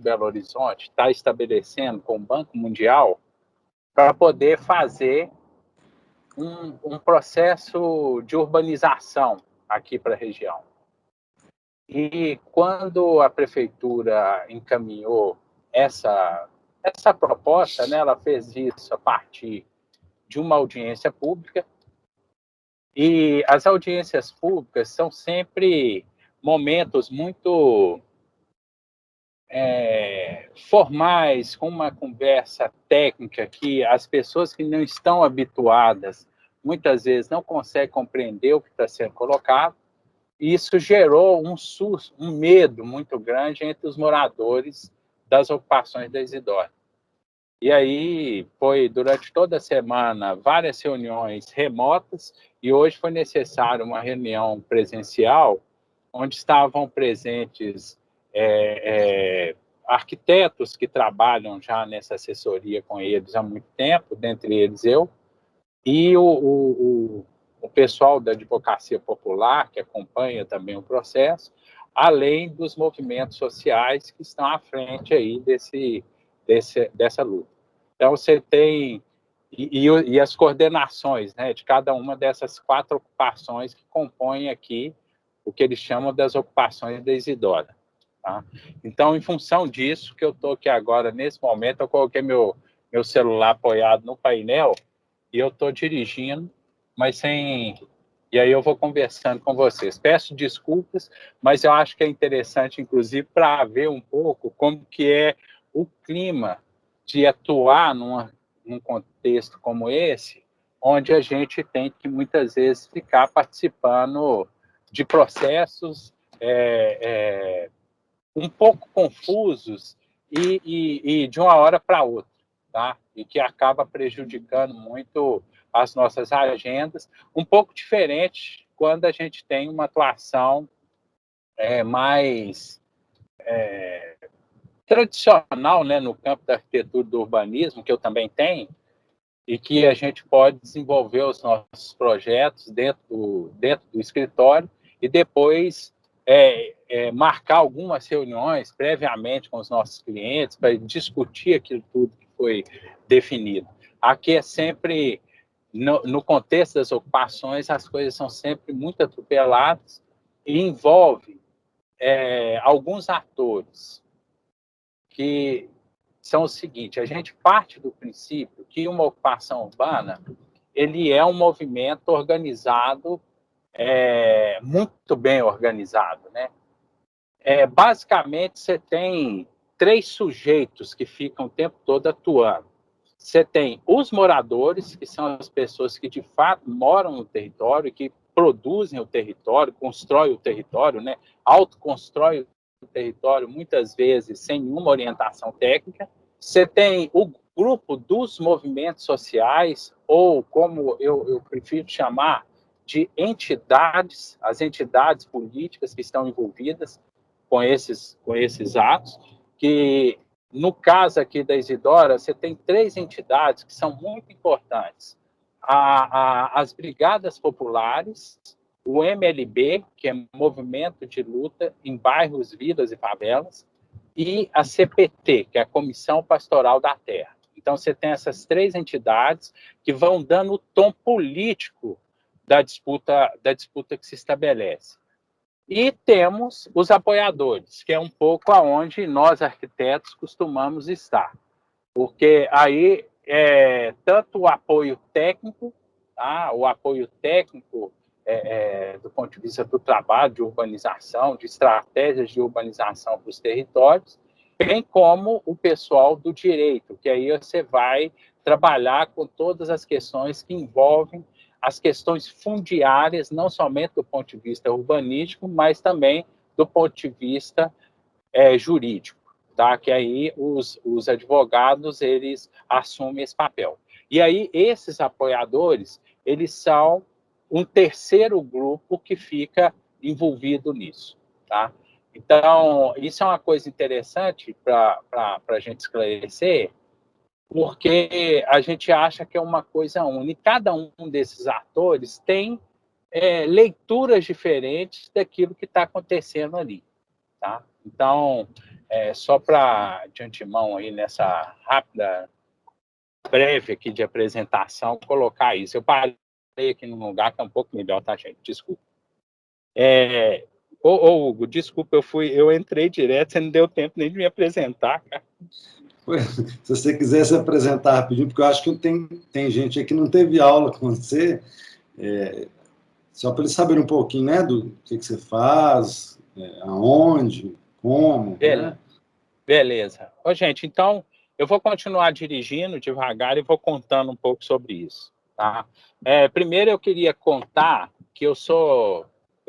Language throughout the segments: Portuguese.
Belo Horizonte está estabelecendo com o Banco Mundial para poder fazer um processo de urbanização aqui para a região. E quando a prefeitura encaminhou essa proposta, né, ela fez isso a partir de uma audiência pública, e as audiências públicas são sempre momentos muito formais, com uma conversa técnica que as pessoas que não estão habituadas, muitas vezes não conseguem compreender o que está sendo colocado, e isso gerou um medo muito grande entre os moradores das ocupações da Isidora. E aí foi, durante toda a semana, várias reuniões remotas, e hoje foi necessário uma reunião presencial, onde estavam presentes arquitetos que trabalham já nessa assessoria com eles há muito tempo, dentre eles eu, e o pessoal da advocacia popular, que acompanha também o processo, além dos movimentos sociais que estão à frente aí dessa luta. Então, você tem... E as coordenações, né, de cada uma dessas 4 ocupações que compõem aqui o que eles chamam das ocupações da Isidora. Tá? Então, em função disso, que eu estou aqui agora, nesse momento, eu coloquei meu celular apoiado no painel e eu estou dirigindo, mas sem... E aí eu vou conversando com vocês. Peço desculpas, mas eu acho que é interessante, inclusive, para ver um pouco como que é o clima de atuar num contexto como esse, onde a gente tem que, muitas vezes, ficar participando de processos um pouco confusos e de uma hora para outra, tá? E que acaba prejudicando muito as nossas agendas, um pouco diferente quando a gente tem uma atuação mais tradicional, né, no campo da arquitetura e do urbanismo, que eu também tenho, e que a gente pode desenvolver os nossos projetos dentro do escritório e depois marcar algumas reuniões previamente com os nossos clientes para discutir aquilo tudo que foi definido. Aqui é sempre, no contexto das ocupações, as coisas são sempre muito atropeladas e envolve alguns atores que são o seguinte: a gente parte do princípio que uma ocupação urbana ele é um movimento organizado, muito bem organizado, né? Basicamente, você tem 3 sujeitos que ficam o tempo todo atuando. Você tem os moradores, que são as pessoas que, de fato, moram no território, que produzem o território, constroem o território, né? Autoconstroem o território, muitas vezes, sem nenhuma orientação técnica. Você tem o grupo dos movimentos sociais, ou, como eu prefiro chamar, de entidades, as entidades políticas que estão envolvidas com esses atos, que, no caso aqui da Isidora, você tem 3 entidades que são muito importantes. As Brigadas Populares, o MLB, que é Movimento de Luta em Bairros, Vilas e Favelas, e a CPT, que é a Comissão Pastoral da Terra. Então, você tem essas 3 entidades que vão dando o tom político da disputa que se estabelece. E temos os apoiadores, que é um pouco aonde nós, arquitetos, costumamos estar. Porque aí tanto o apoio técnico, tá? O apoio técnico do ponto de vista do trabalho de urbanização, de estratégias de urbanização para os territórios, bem como o pessoal do direito, que aí você vai trabalhar com todas as questões que envolvem as questões fundiárias, não somente do ponto de vista urbanístico, mas também do ponto de vista jurídico, tá? Que aí os advogados, eles assumem esse papel. E aí esses apoiadores, eles são um terceiro grupo que fica envolvido nisso, tá? Então, isso é uma coisa interessante para a gente esclarecer, porque a gente acha que é uma coisa única. Cada um desses atores tem leituras diferentes daquilo que está acontecendo ali. Tá? Então, só para, de antemão, aí, nessa rápida prévia aqui de apresentação, colocar isso. Eu parei aqui num lugar que é um pouco melhor, tá, gente? Desculpa. Hugo, desculpa, eu entrei direto, você não deu tempo nem de me apresentar, cara. Se você quiser se apresentar rapidinho, porque eu acho que tem gente aí que não teve aula com você, só para eles saberem um pouquinho, né, do que você faz, aonde, como, né? Beleza. Ô, gente, então, eu vou continuar dirigindo devagar e vou contando um pouco sobre isso, tá? Primeiro, eu queria contar que eu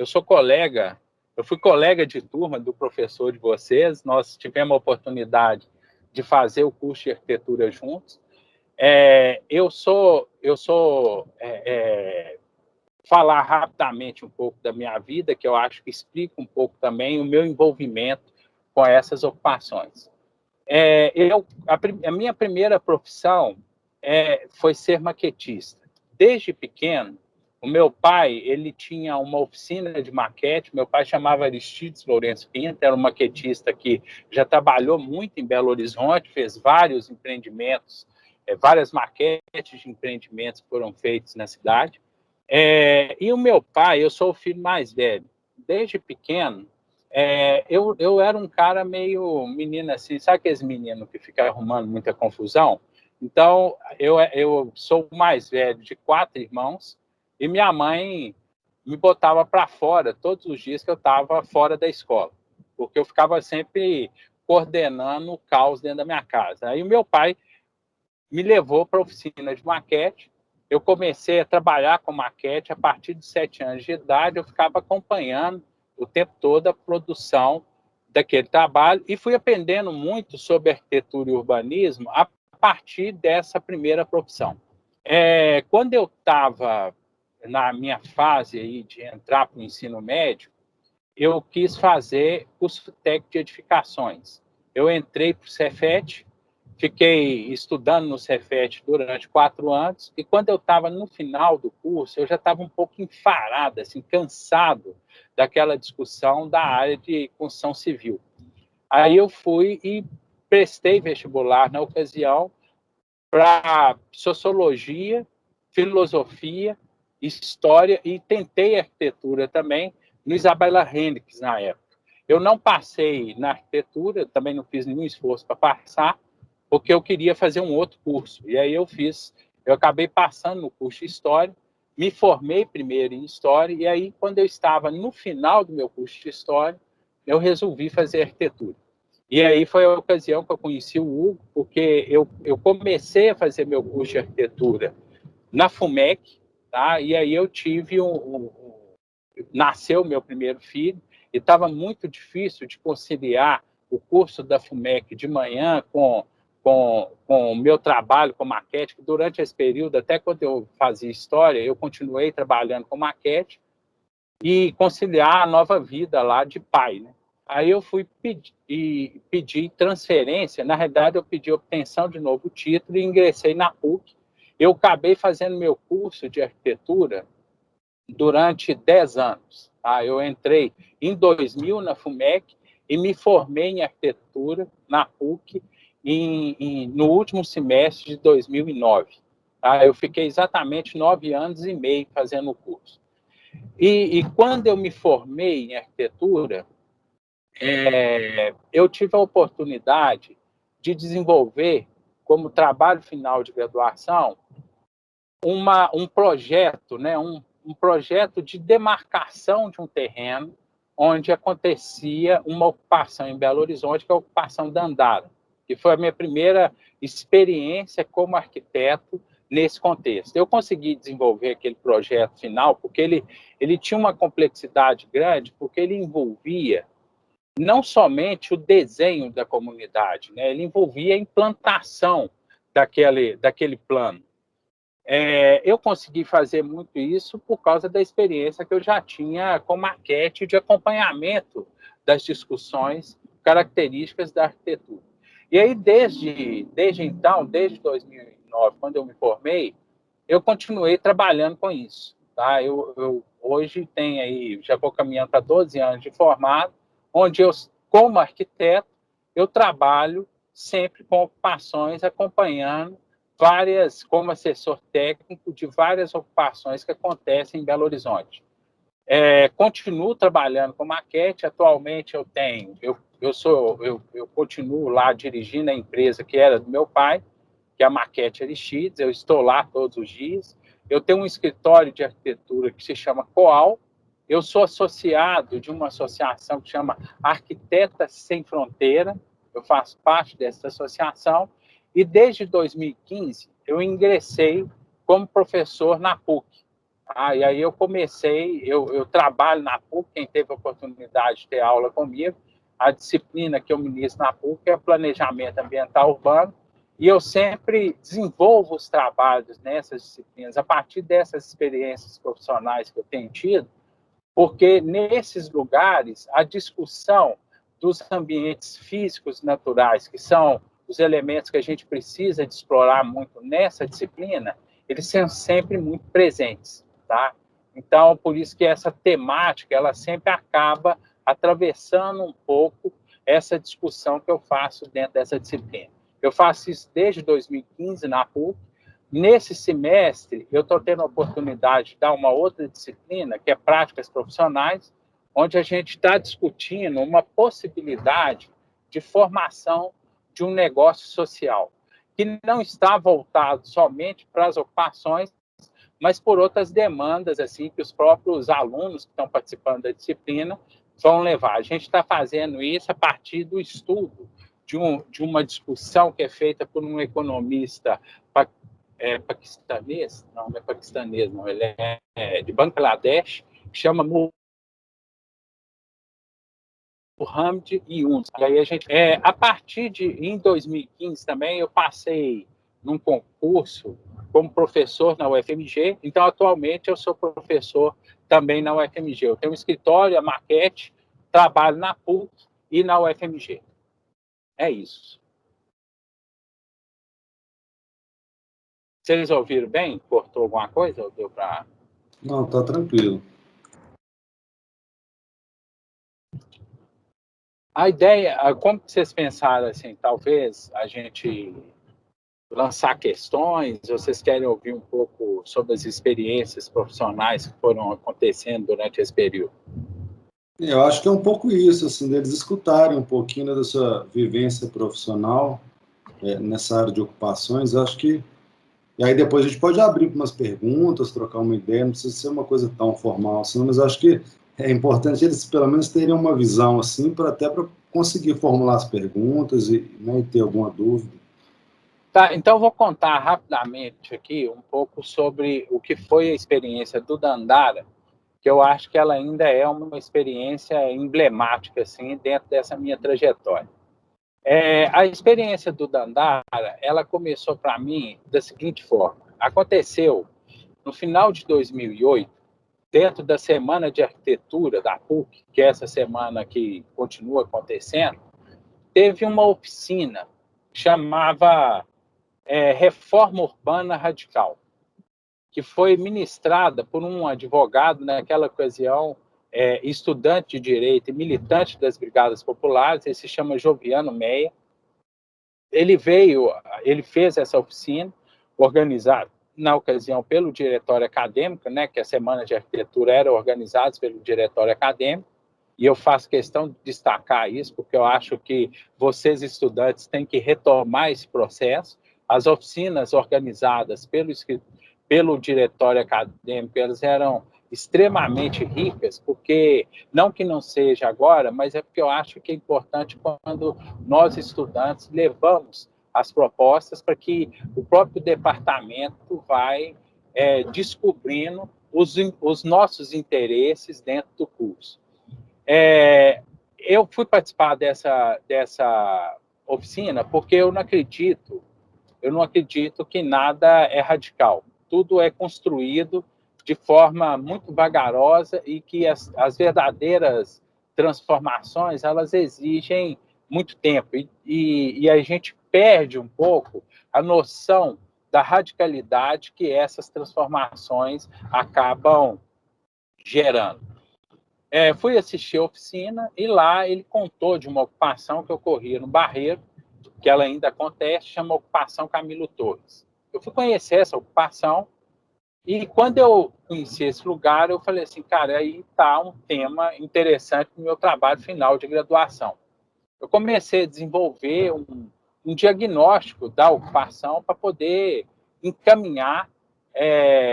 fui colega de turma do professor de vocês, nós tivemos a oportunidade de fazer o curso de arquitetura juntos. Falar rapidamente um pouco da minha vida, que eu acho que explica um pouco também o meu envolvimento com essas ocupações. A minha primeira profissão foi ser maquetista. Desde pequeno, o meu pai ele tinha uma oficina de maquete, meu pai chamava Aristides Lourenço Pinto, era um maquetista que já trabalhou muito em Belo Horizonte, fez vários empreendimentos, várias maquetes de empreendimentos foram feitos na cidade. E o meu pai, eu sou o filho mais velho. Desde pequeno, eu era um cara meio menino assim, sabe aqueles meninos que ficam arrumando muita confusão? Então, eu sou o mais velho de 4 irmãos e minha mãe me botava para fora todos os dias que eu estava fora da escola, porque eu ficava sempre coordenando o caos dentro da minha casa. Aí o meu pai me levou para a oficina de maquete. Eu comecei a trabalhar com maquete a partir de 7 anos de idade. Eu ficava acompanhando o tempo todo a produção daquele trabalho e fui aprendendo muito sobre arquitetura e urbanismo a partir dessa primeira profissão. Quando eu estava na minha fase aí de entrar para o ensino médio, eu quis fazer curso técnico de edificações. Eu entrei para o Cefet, fiquei estudando no Cefet durante 4 anos, e quando eu estava no final do curso, eu já estava um pouco enfarado, assim, cansado daquela discussão da área de construção civil. Aí eu fui e prestei vestibular na ocasião para sociologia, filosofia, história e tentei arquitetura também no Isabella Henriques na época. Eu não passei na arquitetura, também não fiz nenhum esforço para passar, porque eu queria fazer um outro curso. E aí eu acabei passando no curso de História, me formei primeiro em História, e aí quando eu estava no final do meu curso de História, eu resolvi fazer arquitetura. E aí foi a ocasião que eu conheci o Hugo, porque eu comecei a fazer meu curso de arquitetura na FUMEC, tá? E aí eu tive nasceu meu primeiro filho, e estava muito difícil de conciliar o curso da FUMEC de manhã com o meu trabalho com maquete, que durante esse período, até quando eu fazia história, eu continuei trabalhando com maquete, e conciliar a nova vida lá de pai, né? Aí eu fui pedir transferência, na realidade eu pedi obtenção de novo título e ingressei na PUC. Eu acabei fazendo meu curso de arquitetura durante 10 anos. Tá? Eu entrei em 2000 na FUMEC e me formei em arquitetura na PUC no último semestre de 2009. Tá? Eu fiquei exatamente 9 anos e meio fazendo o curso. E quando eu me formei em arquitetura, eu tive a oportunidade de desenvolver, como trabalho final de graduação, um projeto, né, um projeto de demarcação de um terreno onde acontecia uma ocupação em Belo Horizonte, que é a ocupação da Andara, que foi a minha primeira experiência como arquiteto nesse contexto. Eu consegui desenvolver aquele projeto final porque ele tinha uma complexidade grande, porque ele envolvia não somente o desenho da comunidade, né? Ele envolvia a implantação daquele plano. Eu consegui fazer muito isso por causa da experiência que eu já tinha com maquete de acompanhamento das discussões características da arquitetura. E aí, desde então, desde 2009, quando eu me formei, eu continuei trabalhando com isso. Tá? Eu hoje já vou caminhando para 12 anos de formado, onde eu, como arquiteto, eu trabalho sempre com ocupações, acompanhando várias, como assessor técnico de várias ocupações que acontecem em Belo Horizonte. Continuo trabalhando com maquete. Atualmente eu continuo lá dirigindo a empresa que era do meu pai, que é a Maquete Aristides. Eu estou lá todos os dias. Eu tenho um escritório de arquitetura que se chama Coal. Eu sou associado de uma associação que chama Arquitetas Sem Fronteira. Eu faço parte dessa associação. E desde 2015 eu ingressei como professor na PUC. E aí eu comecei, eu trabalho na PUC. Quem teve a oportunidade de ter aula comigo, a disciplina que eu ministro na PUC é Planejamento Ambiental Urbano, e eu sempre desenvolvo os trabalhos nessas disciplinas a partir dessas experiências profissionais que eu tenho tido, porque nesses lugares a discussão dos ambientes físicos e naturais, que são os elementos que a gente precisa de explorar muito nessa disciplina, eles são sempre muito presentes, tá? Então, por isso que essa temática, ela sempre acaba atravessando um pouco essa discussão que eu faço dentro dessa disciplina. Eu faço isso desde 2015 na PUC. Nesse semestre, eu estou tendo a oportunidade de dar uma outra disciplina, que é Práticas Profissionais, onde a gente está discutindo uma possibilidade de formação de um negócio social, que não está voltado somente para as ocupações, mas por outras demandas assim que os próprios alunos que estão participando da disciplina vão levar. A gente está fazendo isso a partir do estudo de uma discussão que é feita por um economista paquistanês, não é paquistanês, não, ele é de Bangladesh, que chama Muhammad Yunus. E aí a partir em 2015 também, eu passei num concurso como professor na UFMG. Então, atualmente, eu sou professor também na UFMG. Eu tenho um escritório, a Maquete, trabalho na PUC e na UFMG. É isso. Vocês ouviram bem? Cortou alguma coisa ou deu para... Não, tá tranquilo. A ideia, como vocês pensaram assim, talvez a gente lançar questões, vocês querem ouvir um pouco sobre as experiências profissionais que foram acontecendo durante esse período? Eu acho que é um pouco isso, assim, deles escutarem um pouquinho da sua vivência profissional nessa área de ocupações. Eu acho que... E aí depois a gente pode abrir para umas perguntas, trocar uma ideia, não precisa ser uma coisa tão formal assim, mas eu acho que é importante eles pelo menos terem uma visão assim, até para conseguir formular as perguntas e ter alguma dúvida. Tá, então eu vou contar rapidamente aqui um pouco sobre o que foi a experiência do Dandara, que eu acho que ela ainda é uma experiência emblemática assim, dentro dessa minha trajetória. A experiência do Dandara, ela começou para mim da seguinte forma. Aconteceu no final de 2008, dentro da Semana de Arquitetura da PUC, que é essa semana que continua acontecendo, teve uma oficina que chamava Reforma Urbana Radical, que foi ministrada por um advogado, naquela ocasião, estudante de direito e militante das Brigadas Populares. Ele se chama Joviano Meia. Ele fez essa oficina, organizada na ocasião pelo diretório acadêmico, né, que a Semana de Arquitetura era organizada pelo diretório acadêmico, e eu faço questão de destacar isso, porque eu acho que vocês, estudantes, têm que retomar esse processo. As oficinas organizadas pelo diretório acadêmico, elas eram extremamente ricas, porque, não que não seja agora, mas é porque eu acho que é importante quando nós, estudantes, levamos as propostas para que o próprio departamento vai descobrindo os nossos interesses dentro do curso. Eu fui participar dessa oficina porque eu não acredito que nada é radical. Tudo é construído de forma muito vagarosa e que as verdadeiras transformações, elas exigem muito tempo. E a gente perde um pouco a noção da radicalidade que essas transformações acabam gerando. Fui assistir a oficina e lá ele contou de uma ocupação que ocorria no Barreiro, que ela ainda acontece, chama Ocupação Camilo Torres. Eu fui conhecer essa ocupação e quando eu conheci esse lugar, eu falei assim, cara, aí está um tema interessante no meu trabalho final de graduação. Eu comecei a desenvolver um diagnóstico da ocupação para poder encaminhar,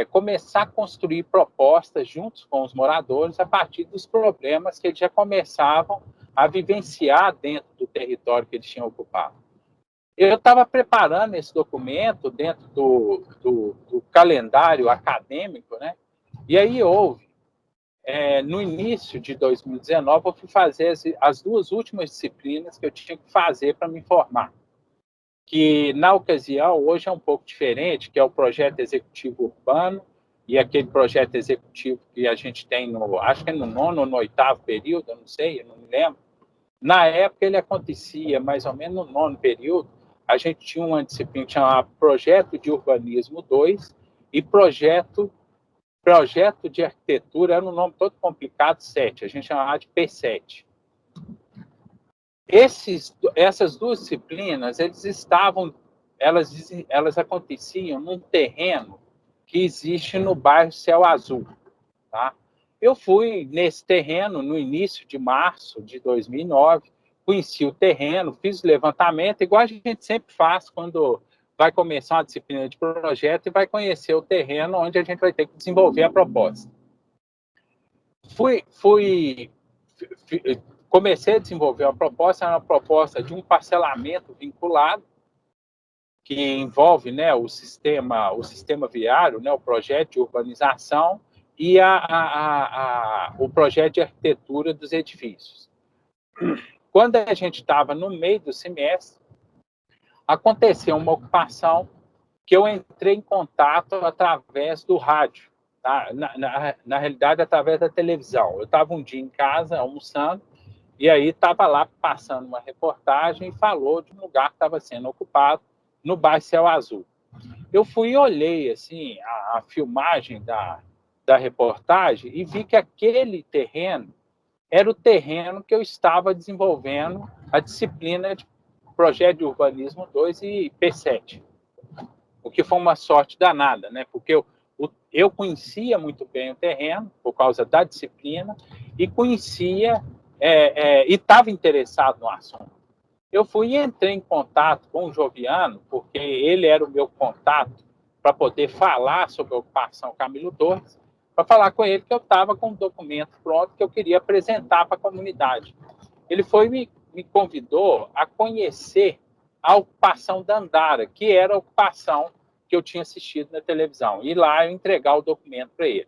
começar a construir propostas juntos com os moradores a partir dos problemas que eles já começavam a vivenciar dentro do território que eles tinham ocupado. Eu estava preparando esse documento dentro do calendário acadêmico, né? E aí houve, no início de 2019, eu fui fazer as duas últimas disciplinas que eu tinha que fazer para me formar, que na ocasião, hoje é um pouco diferente, que é o projeto executivo urbano e aquele projeto executivo que a gente tem, acho que é no 9º ou no 8º período, eu não sei, eu não me lembro. Na época ele acontecia mais ou menos no 9º período, a gente tinha uma disciplina chamada Projeto de Urbanismo 2 e Projeto de Arquitetura, era um nome todo complicado, 7, a gente chamava de P7. Essas duas disciplinas, elas aconteciam num terreno que existe no bairro Céu Azul. Tá? Eu fui nesse terreno no início de março de 2009, conheci o terreno, fiz o levantamento, igual a gente sempre faz quando vai começar uma disciplina de projeto e vai conhecer o terreno onde a gente vai ter que desenvolver a proposta. Comecei a desenvolver uma proposta de um parcelamento vinculado, que envolve, né, o sistema viário, né, o projeto de urbanização e o projeto de arquitetura dos edifícios. Quando a gente estava no meio do semestre, aconteceu uma ocupação que eu entrei em contato através do rádio, tá? Na realidade, através da televisão. Eu estava um dia em casa, almoçando, e aí estava lá passando uma reportagem e falou de um lugar que estava sendo ocupado no bairro Céu Azul. Eu fui e olhei assim, a filmagem da reportagem e vi que aquele terreno era o terreno que eu estava desenvolvendo a disciplina de Projeto de Urbanismo 2 e P7. O que foi uma sorte danada, né? Porque eu conhecia muito bem o terreno, por causa da disciplina, e conhecia e estava interessado no assunto. Eu fui e entrei em contato com o Joviano, porque ele era o meu contato para poder falar sobre a ocupação Camilo Torres, para falar com ele que eu estava com um documento pronto que eu queria apresentar para a comunidade. Ele foi me convidou a conhecer a ocupação da Andara, que era a ocupação que eu tinha assistido na televisão, e lá eu entregar o documento para ele.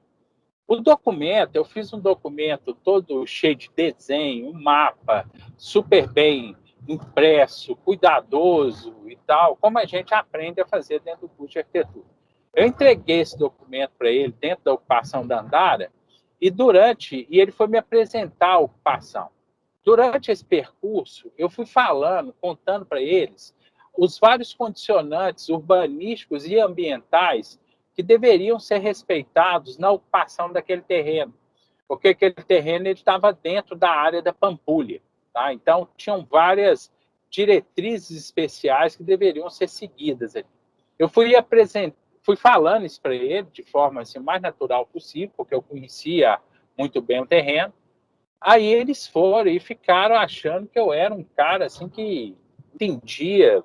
O documento, eu fiz um documento todo cheio de desenho, um mapa, super bem impresso, cuidadoso e tal, como a gente aprende a fazer dentro do curso de arquitetura. Eu entreguei esse documento para ele dentro da ocupação da Andara e ele foi me apresentar a ocupação. Durante esse percurso, eu fui falando, contando para eles os vários condicionantes urbanísticos e ambientais que deveriam ser respeitados na ocupação daquele terreno, porque aquele terreno estava dentro da área da Pampulha. Tá? Então, tinham várias diretrizes especiais que deveriam ser seguidas ali. Eu fui falando isso para ele de forma assim, mais natural possível, porque eu conhecia muito bem o terreno. Aí eles foram e ficaram achando que eu era um cara assim que entendia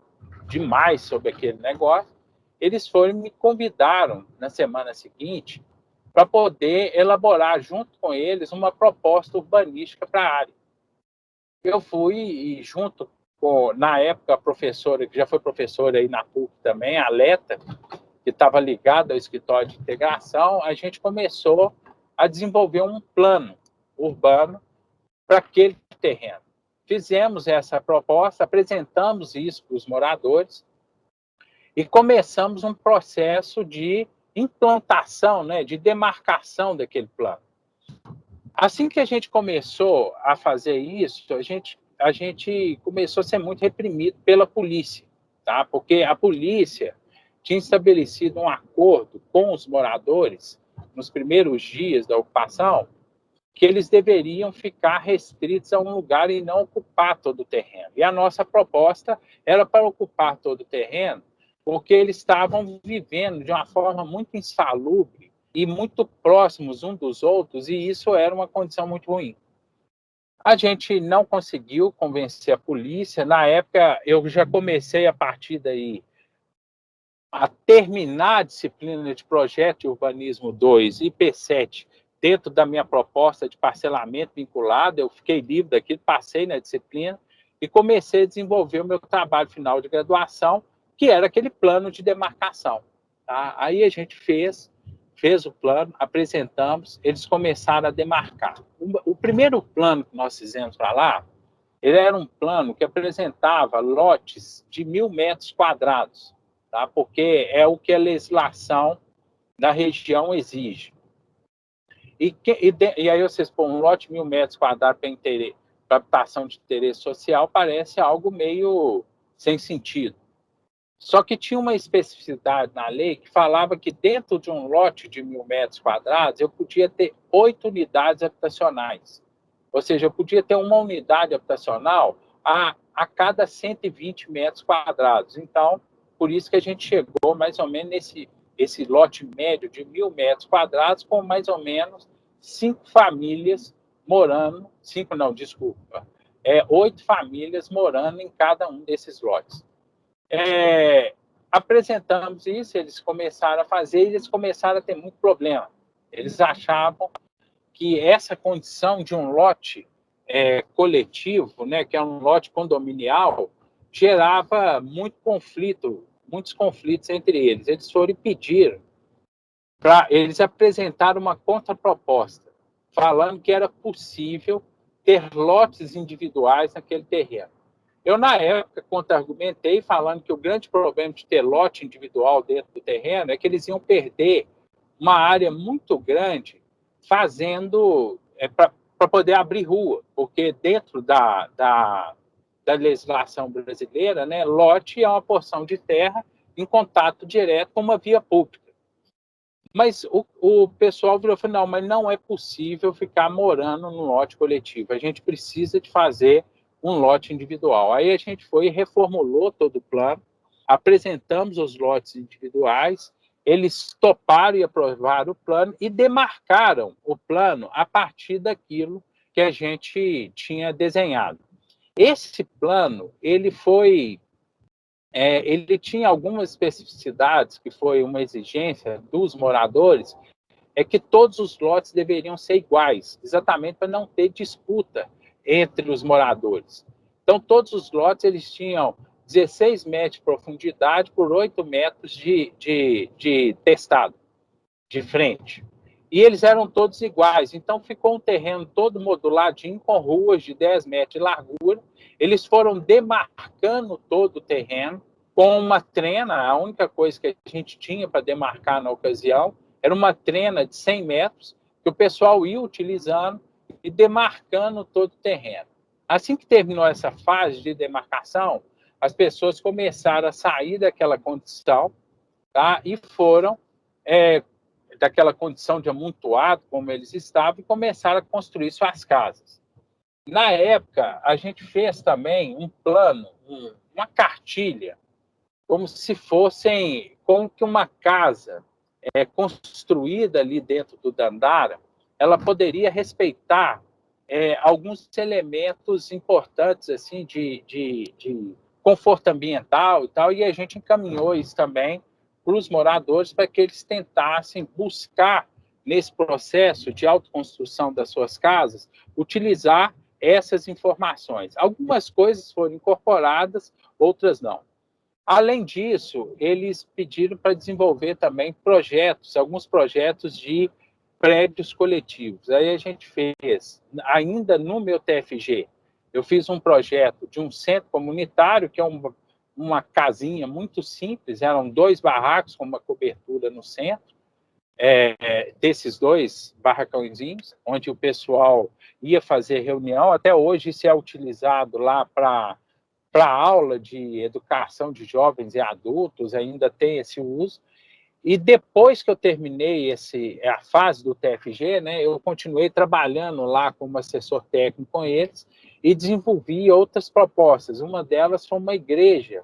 demais sobre aquele negócio. Eles foram e me convidaram na semana seguinte para poder elaborar junto com eles uma proposta urbanística para a área. Eu fui e junto com, na época, a professora, que já foi professora aí na PUC também, a Leta, que estava ligada ao escritório de integração, a gente começou a desenvolver um plano urbano para aquele terreno. Fizemos essa proposta, apresentamos isso para os moradores e começamos um processo de implantação, né, de demarcação daquele plano. Assim que a gente começou a fazer isso, a gente começou a ser muito reprimido pela polícia, tá? Porque a polícia tinha estabelecido um acordo com os moradores nos primeiros dias da ocupação, que eles deveriam ficar restritos a um lugar e não ocupar todo o terreno. E a nossa proposta era para ocupar todo o terreno, porque eles estavam vivendo de uma forma muito insalubre e muito próximos uns dos outros, e isso era uma condição muito ruim. A gente não conseguiu convencer a polícia. Na época, eu já comecei a partir daí a terminar a disciplina de Projeto de Urbanismo 2 e P7 dentro da minha proposta de parcelamento vinculado. Eu fiquei livre daquilo, passei na disciplina e comecei a desenvolver o meu trabalho final de graduação, que era aquele plano de demarcação. Tá? Aí a gente fez o plano, apresentamos, eles começaram a demarcar. O primeiro plano que nós fizemos para lá, ele era um plano que apresentava lotes de 1.000 metros quadrados, tá? Porque é o que a legislação da região exige. E aí vocês põem um lote de 1.000 metros quadrados para habitação de interesse social, parece algo meio sem sentido. Só que tinha uma especificidade na lei que falava que dentro de um lote de 1.000 metros quadrados eu podia ter 8 unidades habitacionais. Ou seja, eu podia ter uma unidade habitacional a cada 120 metros quadrados. Então, por isso que a gente chegou mais ou menos esse lote médio de 1.000 metros quadrados com mais ou menos 5 famílias morando, 5 não, desculpa, 8 famílias morando em cada um desses lotes. Apresentamos isso, eles começaram a fazer e eles começaram a ter muito problema. Eles achavam que essa condição de um lote coletivo, né, que é um lote condominial, gerava muitos conflitos entre eles. Eles foram e pediram eles apresentaram uma contraproposta, falando que era possível ter lotes individuais naquele terreno. Eu, na época, contra-argumentei falando que o grande problema de ter lote individual dentro do terreno é que eles iam perder uma área muito grande fazendo para poder abrir rua, porque dentro da legislação brasileira, né, lote é uma porção de terra em contato direto com uma via pública. Mas o pessoal virou e falou, não, mas não é possível ficar morando num lote coletivo. A gente precisa de fazer um lote individual. Aí a gente foi e reformulou todo o plano, apresentamos os lotes individuais, eles toparam e aprovaram o plano e demarcaram o plano a partir daquilo que a gente tinha desenhado. Esse plano, ele tinha algumas especificidades, que foi uma exigência dos moradores, é que todos os lotes deveriam ser iguais, exatamente para não ter disputa entre os moradores. Então, todos os lotes eles tinham 16 metros de profundidade por 8 metros de testado, de frente. E eles eram todos iguais, então ficou um terreno todo moduladinho, com ruas de 10 metros de largura. Eles foram demarcando todo o terreno com uma trena. A única coisa que a gente tinha para demarcar na ocasião era uma trena de 100 metros, que o pessoal ia utilizando e demarcando todo o terreno. Assim que terminou essa fase de demarcação, as pessoas começaram a sair daquela condição, tá? E foram daquela condição de amontoado, como eles estavam, e começaram a construir suas casas. Na época, a gente fez também um plano, uma cartilha, como se fossem, como que uma casa construída ali dentro do Dandara, ela poderia respeitar alguns elementos importantes assim de conforto ambiental e tal, e a gente encaminhou isso também para os moradores para que eles tentassem buscar nesse processo de autoconstrução das suas casas, utilizar essas informações. Algumas coisas foram incorporadas, outras não. Além disso, eles pediram para desenvolver também alguns projetos de prédios coletivos. Aí a gente fez, ainda no meu TFG, eu fiz um projeto de um centro comunitário, que é uma casinha muito simples, eram 2 barracos com uma cobertura no centro, desses 2 barracõezinhos, onde o pessoal ia fazer reunião. Até hoje isso é utilizado lá para aula de educação de jovens e adultos, ainda tem esse uso. E depois que eu terminei a fase do TFG, né, eu continuei trabalhando lá como assessor técnico com eles e desenvolvi outras propostas. Uma delas foi uma igreja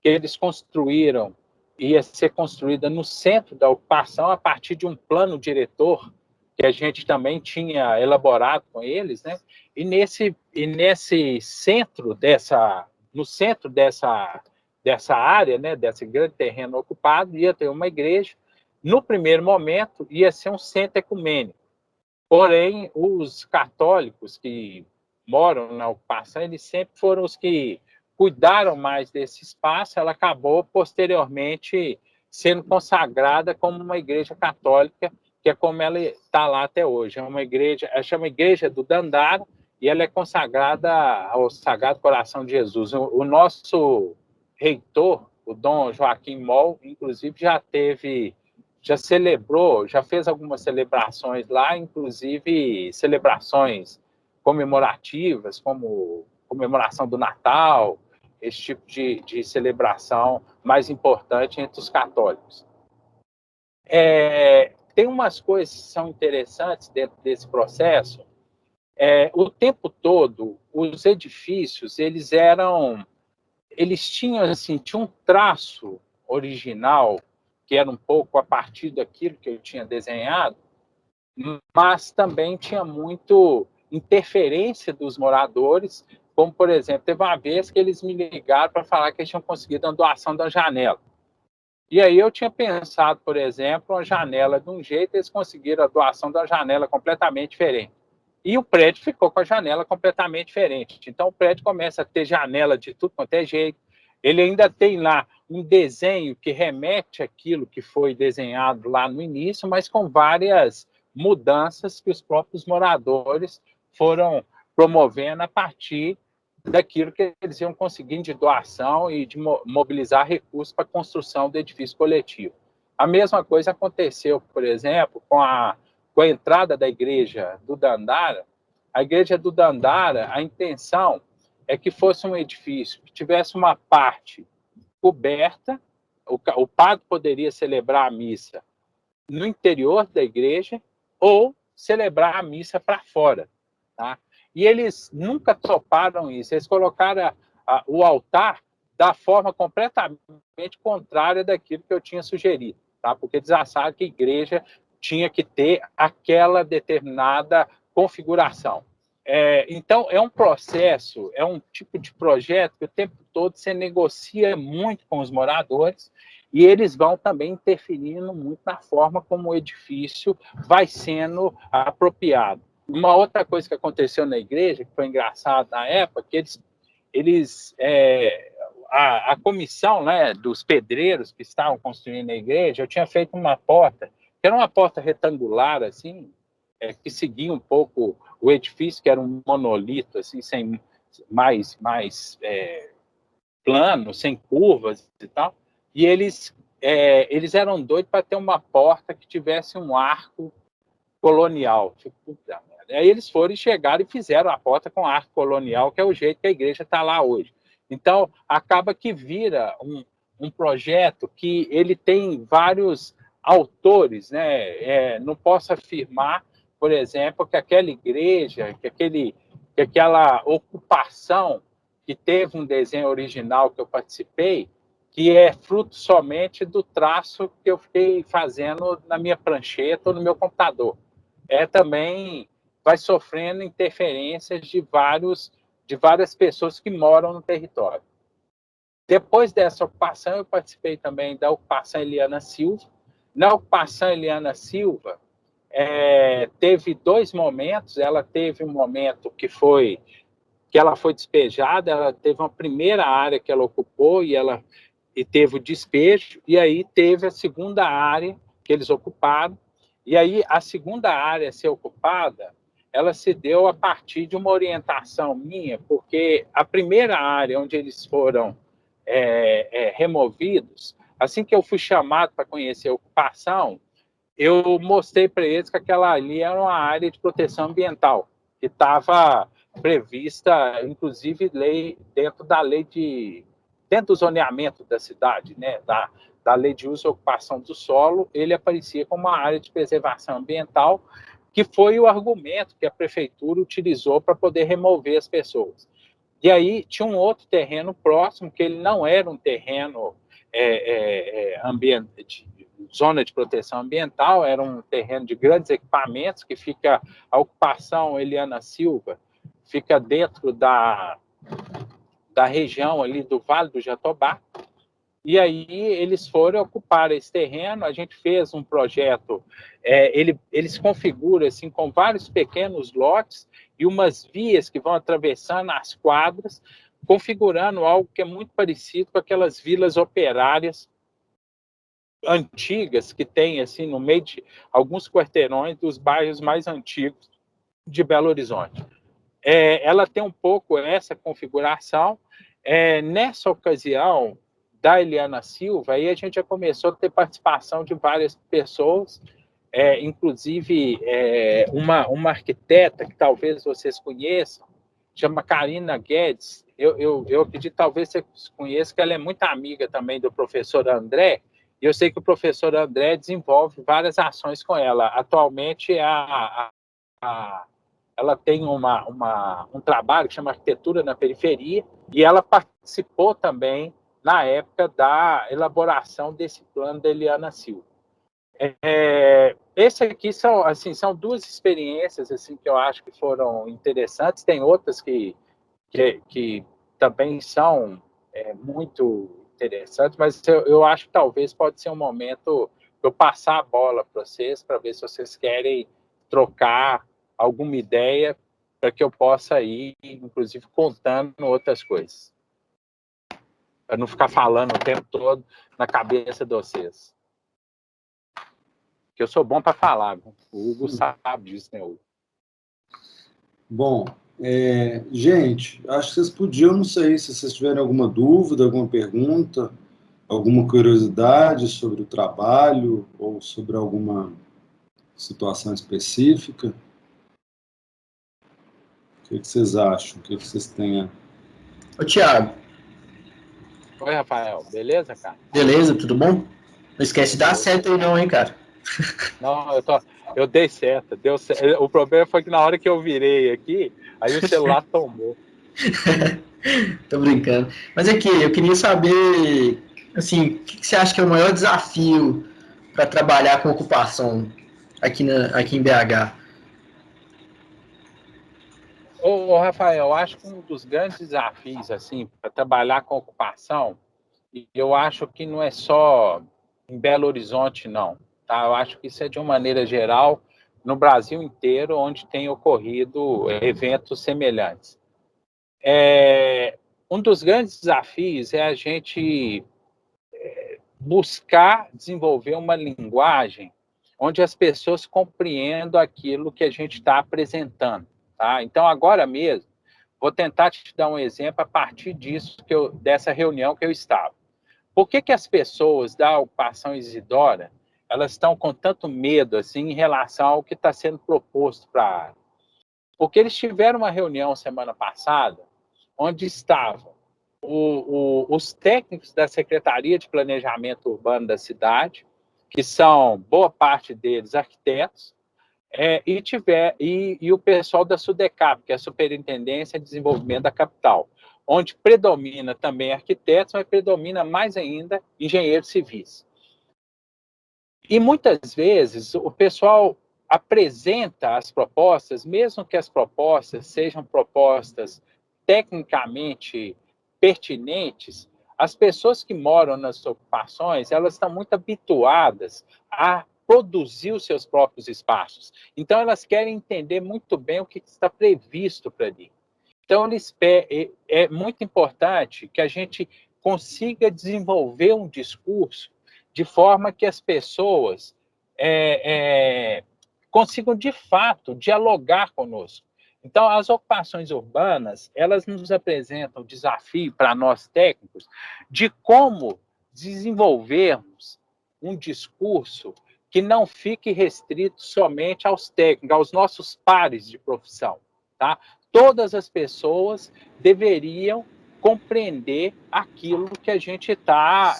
que eles construíram, ia ser construída no centro da ocupação a partir de um plano diretor que a gente também tinha elaborado com eles, né? E nesse centro no centro dessa área, né, desse grande terreno ocupado, ia ter uma igreja. No primeiro momento, ia ser um centro ecumênico. Porém, os católicos que moram na ocupação, eles sempre foram os que cuidaram mais desse espaço. Ela acabou, posteriormente, sendo consagrada como uma igreja católica, que é como ela está lá até hoje. É uma igreja, ela chama Igreja do Dandara, e ela é consagrada ao Sagrado Coração de Jesus. O nosso reitor, o Dom Joaquim Moll, inclusive já celebrou, já fez algumas celebrações lá, inclusive celebrações comemorativas, como comemoração do Natal, esse tipo de celebração mais importante entre os católicos. Tem umas coisas que são interessantes dentro desse processo. O tempo todo, os edifícios, eles tinham assim, tinha um traço original que era um pouco a partir daquilo que eu tinha desenhado, mas também tinha muito interferência dos moradores, como, por exemplo, teve uma vez que eles me ligaram para falar que eles tinham conseguido a doação da janela. E aí eu tinha pensado, por exemplo, uma janela de um jeito, eles conseguiram a doação da janela completamente diferente. E o prédio ficou com a janela completamente diferente. Então, o prédio começa a ter janela de tudo quanto é jeito. Ele ainda tem lá um desenho que remete àquilo que foi desenhado lá no início, mas com várias mudanças que os próprios moradores foram promovendo a partir daquilo que eles iam conseguindo de doação e de mobilizar recursos para a construção do edifício coletivo. A mesma coisa aconteceu, por exemplo, com a entrada da igreja do Dandara. A igreja do Dandara, a intenção é que fosse um edifício que tivesse uma parte coberta, o padre poderia celebrar a missa no interior da igreja ou celebrar a missa para fora, tá? E eles nunca toparam isso, eles colocaram o altar da forma completamente contrária daquilo que eu tinha sugerido, tá? Porque eles acharam que a igreja tinha que ter aquela determinada configuração. Então, é um processo, é um tipo de projeto que o tempo todo você negocia muito com os moradores e eles vão também interferindo muito na forma como o edifício vai sendo apropriado. Uma outra coisa que aconteceu na igreja, que foi engraçado na época, que a comissão, né, dos pedreiros que estavam construindo a igreja, eu tinha feito uma porta, que era uma porta retangular, assim, que seguia um pouco o edifício, que era um monolito, assim, sem mais plano, sem curvas e tal. E eles eram doidos para ter uma porta que tivesse um arco colonial. Aí eles foram e chegaram e fizeram a porta com arco colonial, que é o jeito que a igreja está lá hoje. Então, acaba que vira um projeto que ele tem vários autores, né? Não posso afirmar, por exemplo, que aquela igreja, que aquela ocupação que teve um desenho original que eu participei, que é fruto somente do traço que eu fiquei fazendo na minha prancheta ou no meu computador. Também vai sofrendo interferências de várias pessoas que moram no território. Depois dessa ocupação, eu participei também da ocupação Eliana Silva. Na ocupação Eliana Silva, teve dois momentos. Ela teve um momento que ela foi despejada, ela teve uma primeira área que ela ocupou e teve o despejo, e aí teve a segunda área que eles ocuparam, e aí a segunda área a ser ocupada, ela se deu a partir de uma orientação minha, porque a primeira área onde eles foram removidos, assim que eu fui chamado para conhecer a ocupação, eu mostrei para eles que aquela ali era uma área de proteção ambiental, que estava prevista, inclusive, dentro da lei dentro do zoneamento da cidade, né, da da Lei de Uso e Ocupação do Solo, ele aparecia como uma área de preservação ambiental, que foi o argumento que a prefeitura utilizou para poder remover as pessoas. E aí tinha um outro terreno próximo, que ele não era um terreno zona de proteção ambiental, era um terreno de grandes equipamentos, que fica, a ocupação Eliana Silva, fica dentro da região ali do Vale do Jatobá, e aí eles foram ocupar esse terreno, a gente fez um projeto, eles configuram assim, com vários pequenos lotes e umas vias que vão atravessando as quadras, configurando algo que é muito parecido com aquelas vilas operárias antigas que tem assim, no meio de alguns quarteirões dos bairros mais antigos de Belo Horizonte. Ela tem um pouco essa configuração. Nessa ocasião da Eliana Silva, aí a gente já começou a ter participação de várias pessoas, inclusive uma arquiteta que talvez vocês conheçam, chama Karina Guedes. Eu acredito que talvez você conheça, que ela é muito amiga também do professor André, e eu sei que o professor André desenvolve várias ações com ela. Atualmente, ela tem um trabalho que chama Arquitetura na Periferia, e ela participou também na época da elaboração desse plano da Eliana Silva. Esse aqui são duas experiências assim, que eu acho que foram interessantes. Tem outras que também são muito interessantes, mas eu acho que talvez pode ser um momento eu passar a bola para vocês, para ver se vocês querem trocar alguma ideia, para que eu possa ir, inclusive, contando outras coisas. Para não ficar falando o tempo todo na cabeça de vocês. Que eu sou bom para falar. O Hugo sabe disso, né, Hugo? Bom, gente, acho que vocês podiam, não sei, se vocês tiverem alguma dúvida, alguma pergunta, alguma curiosidade sobre o trabalho ou sobre alguma situação específica. O que vocês acham? O que vocês têm a... Ô, Thiago. Oi, Rafael. Beleza, cara? Beleza, tudo bom? Não esquece de dar certo aí não, hein, cara? Não, eu dei certo, deu certo. O problema foi que na hora que eu virei aqui, aí o celular tombou. Tô brincando. Mas aqui, eu queria saber, assim, o que você acha que é o maior desafio para trabalhar com ocupação aqui em BH? Ô, Rafael, eu acho que um dos grandes desafios, assim, para trabalhar com ocupação, e eu acho que não é só em Belo Horizonte, não, tá? Eu acho que isso é de uma maneira geral no Brasil inteiro, onde tem ocorrido eventos semelhantes. Um dos grandes desafios é a gente buscar desenvolver uma linguagem onde as pessoas compreendam aquilo que a gente está apresentando, tá? Então, agora mesmo, vou tentar te dar um exemplo a partir disso, dessa reunião que eu estava. Por que as pessoas da ocupação Isidora, elas estão com tanto medo assim, em relação ao que está sendo proposto para a área? Porque eles tiveram uma reunião semana passada, onde estavam os técnicos da Secretaria de Planejamento Urbano da cidade, que são, boa parte deles, arquitetos, e o pessoal da SUDECAP, que é a Superintendência de Desenvolvimento da Capital, onde predomina também arquitetos, mas predomina mais ainda engenheiros civis. E muitas vezes o pessoal apresenta as propostas, mesmo que as propostas sejam propostas tecnicamente pertinentes, as pessoas que moram nas ocupações, elas estão muito habituadas a produzir os seus próprios espaços. Então, elas querem entender muito bem o que está previsto para ali. Então, é muito importante que a gente consiga desenvolver um discurso de forma que as pessoas consigam, de fato, dialogar conosco. Então, as ocupações urbanas, elas nos apresentam o desafio para nós técnicos de como desenvolvermos um discurso que não fique restrito somente aos técnicos, aos nossos pares de profissão, tá? Todas as pessoas deveriam compreender aquilo que a gente está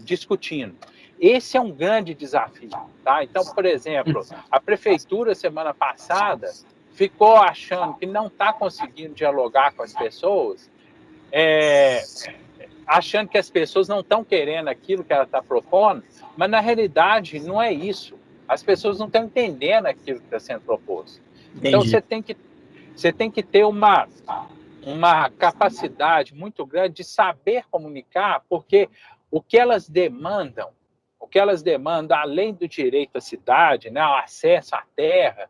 discutindo. Esse é um grande desafio. Tá? Então, por exemplo, a prefeitura, semana passada, ficou achando que não está conseguindo dialogar com as pessoas, achando que as pessoas não estão querendo aquilo que ela está propondo, mas, na realidade, não é isso. As pessoas não estão entendendo aquilo que está sendo proposto. Entendi. Então, você tem que ter uma capacidade muito grande de saber comunicar, porque o que elas demandam, além do direito à cidade, né, ao acesso à terra,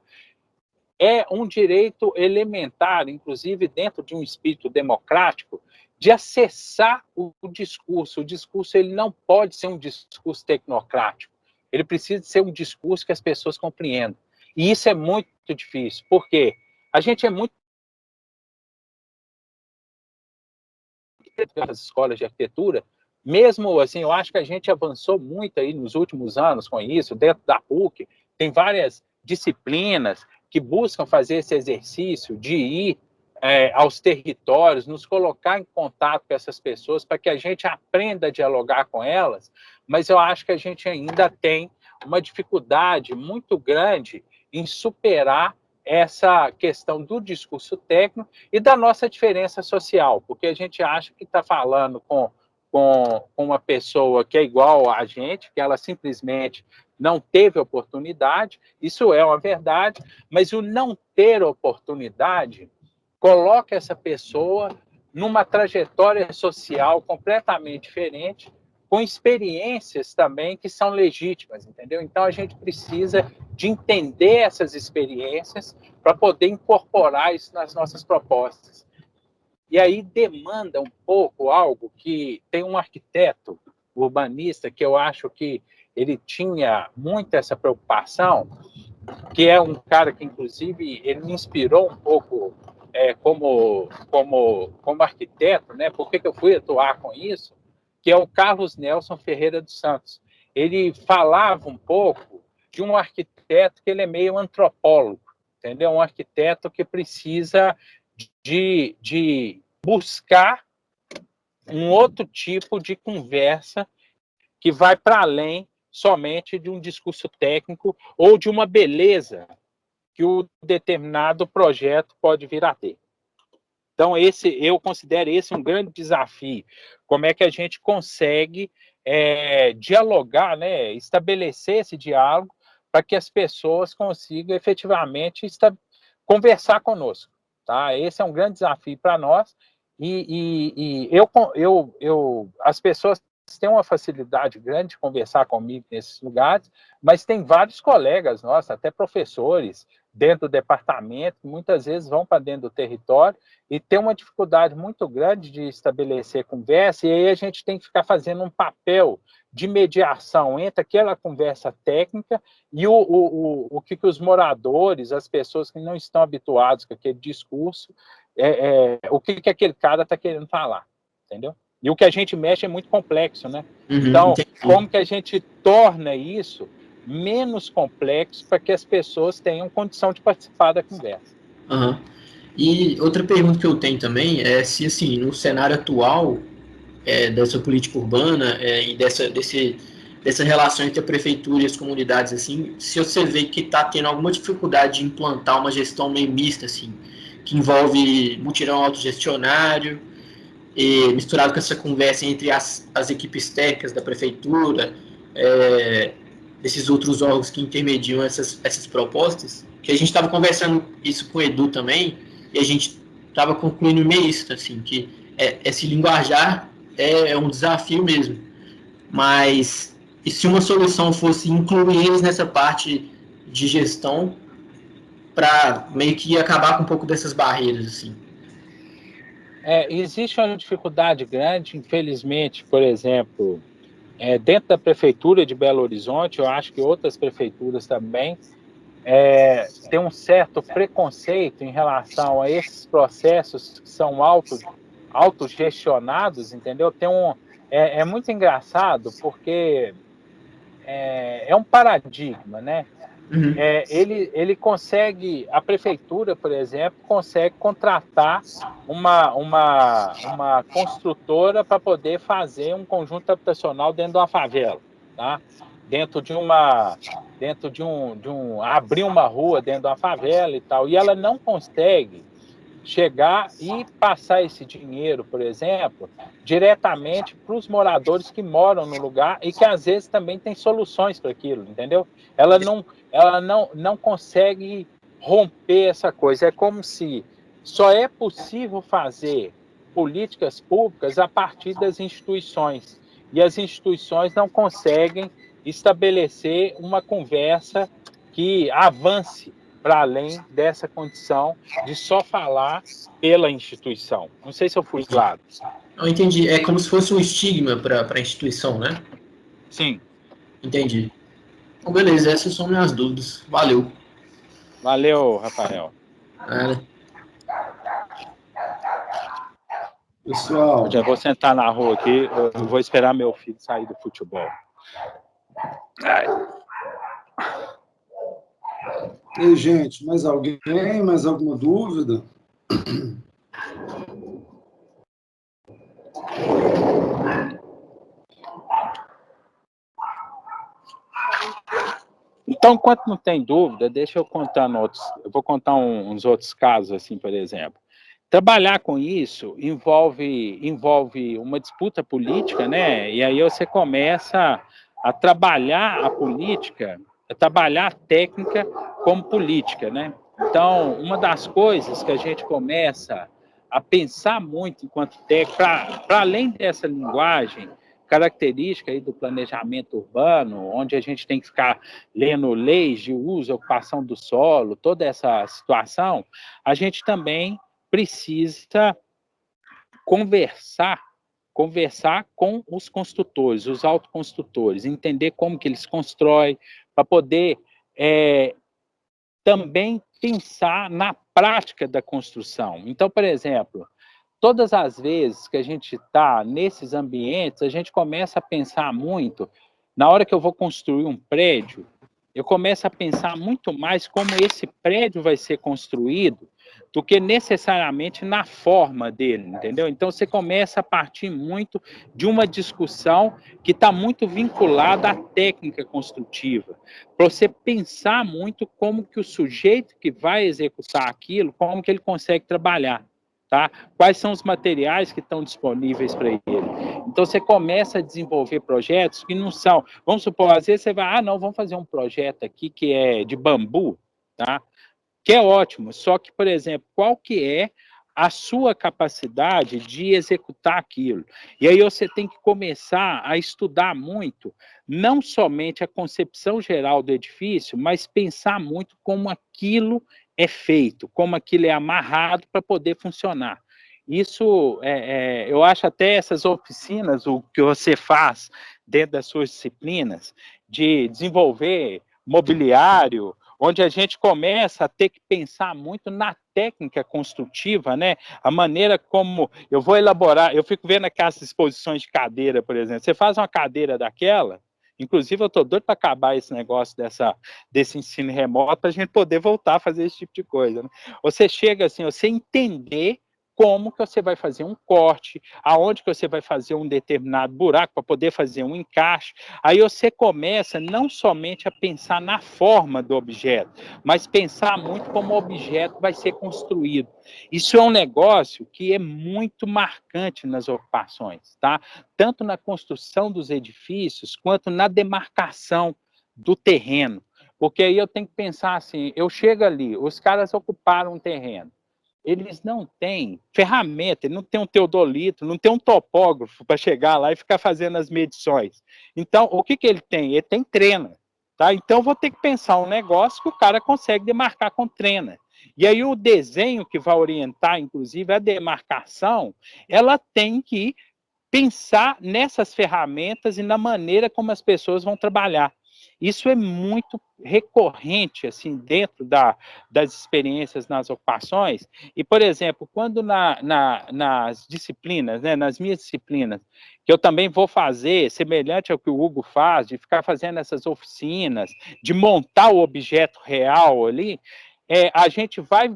é um direito elementar, inclusive dentro de um espírito democrático, de acessar o discurso. O discurso ele não pode ser um discurso tecnocrático. Ele precisa ser um discurso que as pessoas compreendam. E isso é muito difícil, porque a gente é muito das escolas de arquitetura, mesmo assim, eu acho que a gente avançou muito aí nos últimos anos com isso, dentro da PUC, tem várias disciplinas que buscam fazer esse exercício de ir aos territórios, nos colocar em contato com essas pessoas, para que a gente aprenda a dialogar com elas, mas eu acho que a gente ainda tem uma dificuldade muito grande em superar essa questão do discurso técnico e da nossa diferença social, porque a gente acha que está falando com uma pessoa que é igual a gente, que ela simplesmente não teve oportunidade, isso é uma verdade, mas o não ter oportunidade coloca essa pessoa numa trajetória social completamente diferente, com experiências também que são legítimas, entendeu? Então, a gente precisa de entender essas experiências para poder incorporar isso nas nossas propostas. E aí demanda um pouco algo que tem um arquiteto urbanista que eu acho que ele tinha muito essa preocupação, que é um cara que, inclusive, ele me inspirou um pouco como arquiteto, né? Por que eu fui atuar com isso? Que é o Carlos Nelson Ferreira dos Santos. Ele falava um pouco de um arquiteto que ele é meio antropólogo, entendeu? Um arquiteto que precisa de buscar um outro tipo de conversa que vai para além somente de um discurso técnico ou de uma beleza que o determinado projeto pode vir a ter. Então, eu considero esse um grande desafio. Como é que a gente consegue dialogar, né, estabelecer esse diálogo para que as pessoas consigam efetivamente conversar conosco. Tá? Esse é um grande desafio para nós. As pessoas têm uma facilidade grande de conversar comigo nesses lugares, mas tem vários colegas nossos, até professores, dentro do departamento, que muitas vezes vão para dentro do território e tem uma dificuldade muito grande de estabelecer conversa, e aí a gente tem que ficar fazendo um papel de mediação entre aquela conversa técnica e o que os moradores, as pessoas que não estão habituados com aquele discurso, o que aquele cara está querendo falar, entendeu? E o que a gente mexe é muito complexo, né? Então, como que a gente torna isso menos complexo para que as pessoas tenham condição de participar da conversa? Uhum. E outra pergunta que eu tenho também é se, assim, no cenário atual dessa política urbana e dessa relação entre a prefeitura e as comunidades, assim, se você vê que está tendo alguma dificuldade de implantar uma gestão meio mista, assim, que envolve mutirão autogestionário, misturado com essa conversa entre as equipes técnicas da prefeitura, desses outros órgãos que intermediam essas propostas, que a gente estava conversando isso com o Edu também, e a gente estava concluindo meio isso, assim, que esse linguajar é um desafio mesmo. Mas e se uma solução fosse incluir eles nessa parte de gestão para meio que acabar com um pouco dessas barreiras, assim? Existe uma dificuldade grande, infelizmente, por exemplo, dentro da prefeitura de Belo Horizonte, eu acho que outras prefeituras também, tem um certo preconceito em relação a esses processos que são autogestionados, entendeu? É muito engraçado, porque é um paradigma, né? Uhum. Ele consegue, a prefeitura, por exemplo, consegue contratar uma construtora para poder fazer um conjunto habitacional dentro de uma favela, tá? Dentro de abrir uma rua dentro de uma favela e tal, e ela não consegue chegar e passar esse dinheiro, por exemplo, diretamente para os moradores que moram no lugar e que às vezes também tem soluções para aquilo, entendeu? Ela não consegue romper essa coisa. É como se só é possível fazer políticas públicas a partir das instituições. E as instituições não conseguem estabelecer uma conversa que avance para além dessa condição de só falar pela instituição. Não sei se eu fui claro. Eu entendi. É como se fosse um estigma para a instituição, né? Sim. Entendi. Bom, beleza, essas são minhas dúvidas. Valeu. Valeu, Rafael. Pessoal, Eu já vou sentar na rua aqui, eu vou esperar meu filho sair do futebol. e gente, mais alguém? Mais alguma dúvida? Então, enquanto não tem dúvida, deixa eu contar eu vou contar uns outros casos, assim, por exemplo. Trabalhar com isso envolve uma disputa política, né? E aí você começa a trabalhar a política, a trabalhar a técnica como política, né? Então, uma das coisas que a gente começa a pensar muito enquanto técnico, para além dessa linguagem característica aí do planejamento urbano, onde a gente tem que ficar lendo leis de uso, ocupação do solo, toda essa situação, a gente também precisa conversar com os construtores, os autoconstrutores, entender como que eles constroem, para poder também pensar na prática da construção. Então, por exemplo, todas as vezes que a gente está nesses ambientes, a gente começa a pensar muito, na hora que eu vou construir um prédio, eu começo a pensar muito mais como esse prédio vai ser construído do que necessariamente na forma dele, entendeu? Então você começa a partir muito de uma discussão que está muito vinculada à técnica construtiva, para você pensar muito como que o sujeito que vai executar aquilo, como que ele consegue trabalhar. Tá? Quais são os materiais que estão disponíveis para ele? Então, você começa a desenvolver projetos que não são... Vamos supor, às vezes você vai... não, vamos fazer um projeto aqui que é de bambu, tá? Que é ótimo, só que, por exemplo, qual que é a sua capacidade de executar aquilo? E aí você tem que começar a estudar muito, não somente a concepção geral do edifício, mas pensar muito como aquilo é feito, como aquilo é amarrado para poder funcionar. Isso, eu acho até essas oficinas, o que você faz dentro das suas disciplinas, de desenvolver mobiliário, onde a gente começa a ter que pensar muito na técnica construtiva, né? A maneira como eu vou elaborar, eu fico vendo aquelas exposições de cadeira, por exemplo. Você faz uma cadeira daquela, inclusive eu estou doido para acabar esse negócio desse ensino remoto, para a gente poder voltar a fazer esse tipo de coisa, né? Você chega assim, você entender como que você vai fazer um corte, aonde que você vai fazer um determinado buraco para poder fazer um encaixe. Aí você começa não somente a pensar na forma do objeto, mas pensar muito como o objeto vai ser construído. Isso é um negócio que é muito marcante nas ocupações, tá? Tanto na construção dos edifícios, quanto na demarcação do terreno. Porque aí eu tenho que pensar assim, eu chego ali, os caras ocuparam um terreno, eles não têm ferramenta, ele não tem um teodolito, não tem um topógrafo para chegar lá e ficar fazendo as medições. Então, o que ele tem? Ele tem trena. Tá? Então, vou ter que pensar um negócio que o cara consegue demarcar com trena. E aí, o desenho que vai orientar, inclusive, a demarcação, ela tem que pensar nessas ferramentas e na maneira como as pessoas vão trabalhar. Isso é muito recorrente, assim, dentro das experiências nas ocupações. E, por exemplo, quando nas disciplinas, né, nas minhas disciplinas, que eu também vou fazer, semelhante ao que o Hugo faz, de ficar fazendo essas oficinas, de montar o objeto real ali, a gente vai